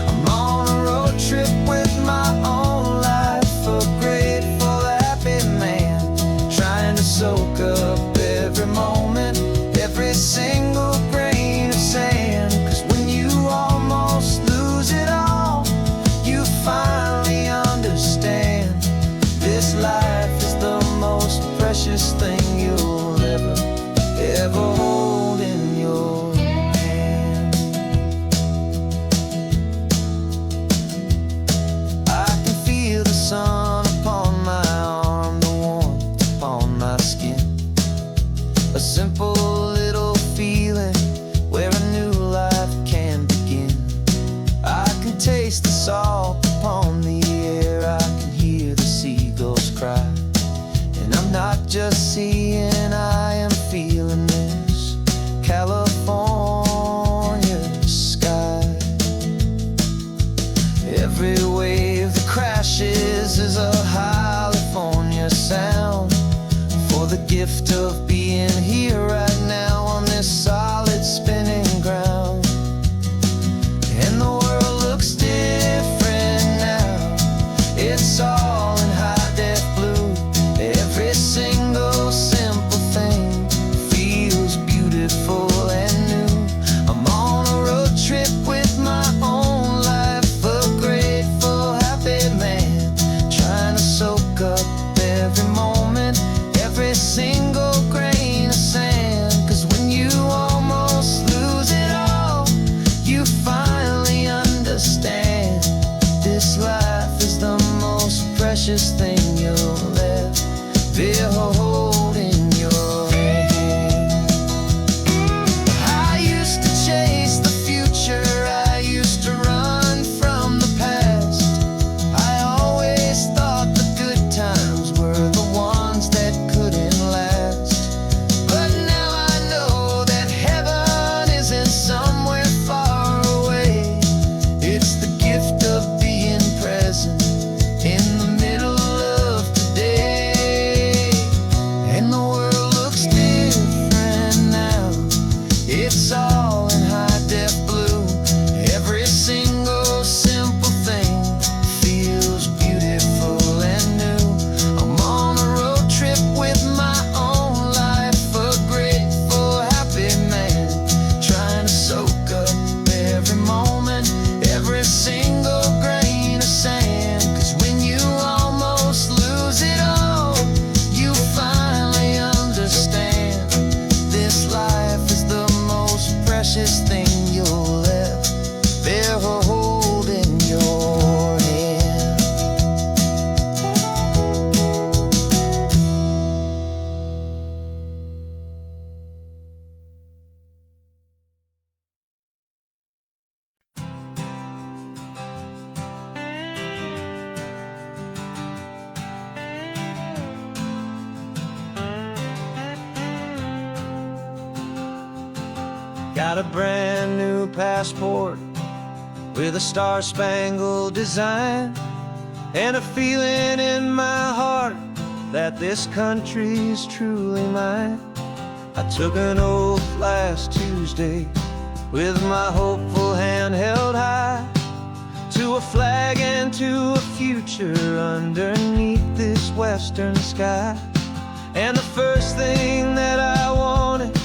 I'm on a road trip with my own life, a grateful, happy man, trying to soak up every moment, every single grain of sand. 'Cause when you almost lose it all, you finally understand this life is the most precious thing you'll ever hold in your hand. I can feel the sun upon my arm, the warmth upon my skin, a simple little feeling where a new life can begin. I can taste the salt upon the air, I can hear the seagulls cry, and I'm not just seeing, I am feeling this California sky. Every wave that crashes is a California sound, for the gift of being here right now on this solid spinning ground. And the world looks different now. It's all in high-def blue. Every single simple thing feels beautiful and new. I'm on a road trip with my own life, a grateful, happy man, trying to soak up every moment, every single grain of sand. 'Cause when you almost lose it all, you finally understand this life is the most precious thing you'll ever behold in your hand. I used to chase the future, I used to run from the past. I always thought the good times were the ones that couldn't last. But now I know that heaven isn't somewhere far away. It's the gift of being present in the middle of today. got a brand new passport with a star-spangled design, and a feeling in my heart that this country's truly mine. I took an oath last Tuesday with my hopeful hand held high, to a flag and to a future underneath this western sky. And the first thing that I wanted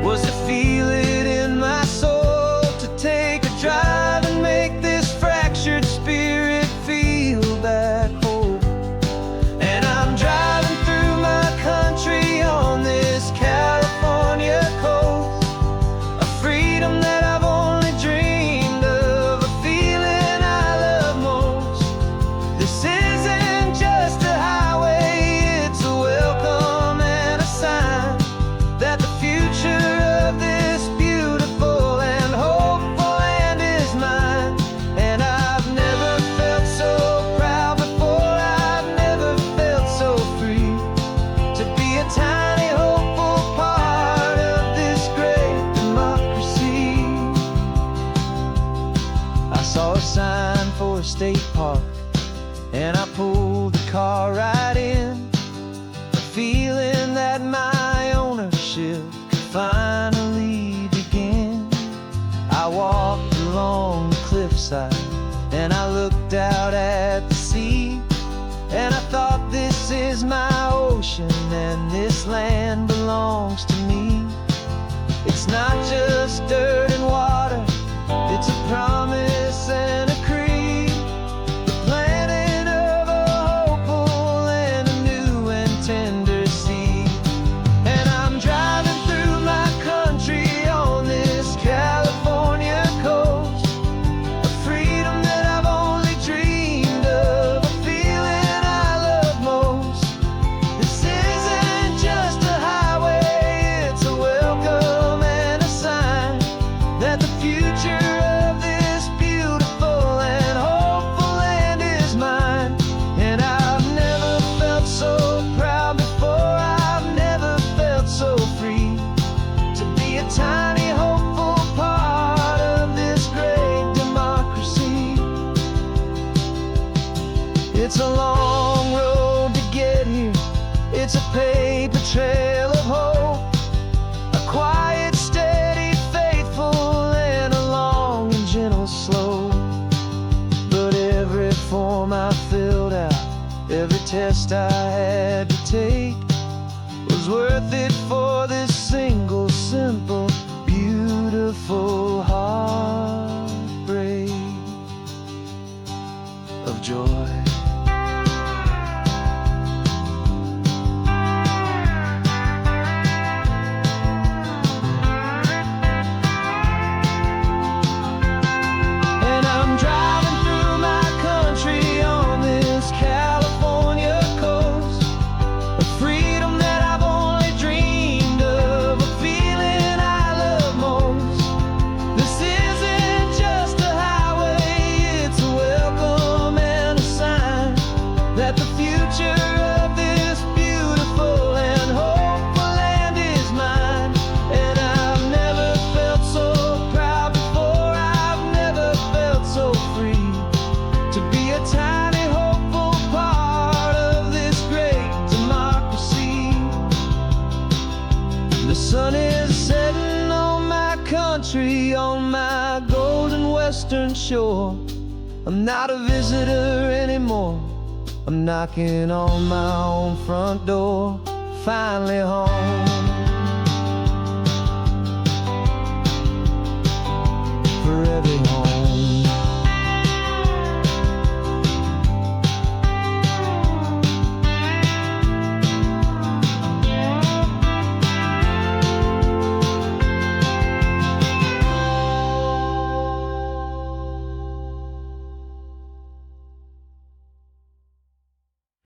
was to feel it in my soul, to take a drive and make this fractured spirit feel back home. And I'm driving through my country on this California coast, a freedom that I've only dreamed of, a feeling I love most. This isn't just a highway, it's a welcome and a sign that the future of this beautiful and hopeful land is mine. And I've never felt so proud before, I've never felt so free, to be a tiny hopeful part of this great democracy. I saw a sign for a state park, and I pulled the car right in, a feeling that my ownership could finally begin. I walked along the cliffside and I looked out at the sea, and I thought, this is my ocean and this land belongs to me. It's not just dirt and water, it's a promise and a creed, the planting of a hopeful and a new and tender seed. And I'm driving through my country on this California coast, a freedom that I've only dreamed of, a feeling I love most. This isn't just a highway, it's a welcome and a sign that the future of this beautiful and hopeful land is mine. And I've never felt so proud before, I've never felt so free, to be a tiny hopeful part of this great democracy. It's a long road to get here, it's a paper trail of hope, a quiet, steady, faithful, and a long and gentle slope. But every form I filled out, every test I had to take, was worth it for this single, simple, beautiful heartbreak of joy. And I'm driving through my country on this California coast, a freedom that I've only dreamed of, a feeling I love most. This isn't just a highway, it's a welcome and a sign that the future of this beautiful and hopeful land is mine. And I've never felt so proud before, I've never felt so free, to be a tiny hopeful part of this great democracy. The sun is setting on my country, on my golden western shore. I'm not a visitor anymore, I'm knocking on my own front door, finally home. For every home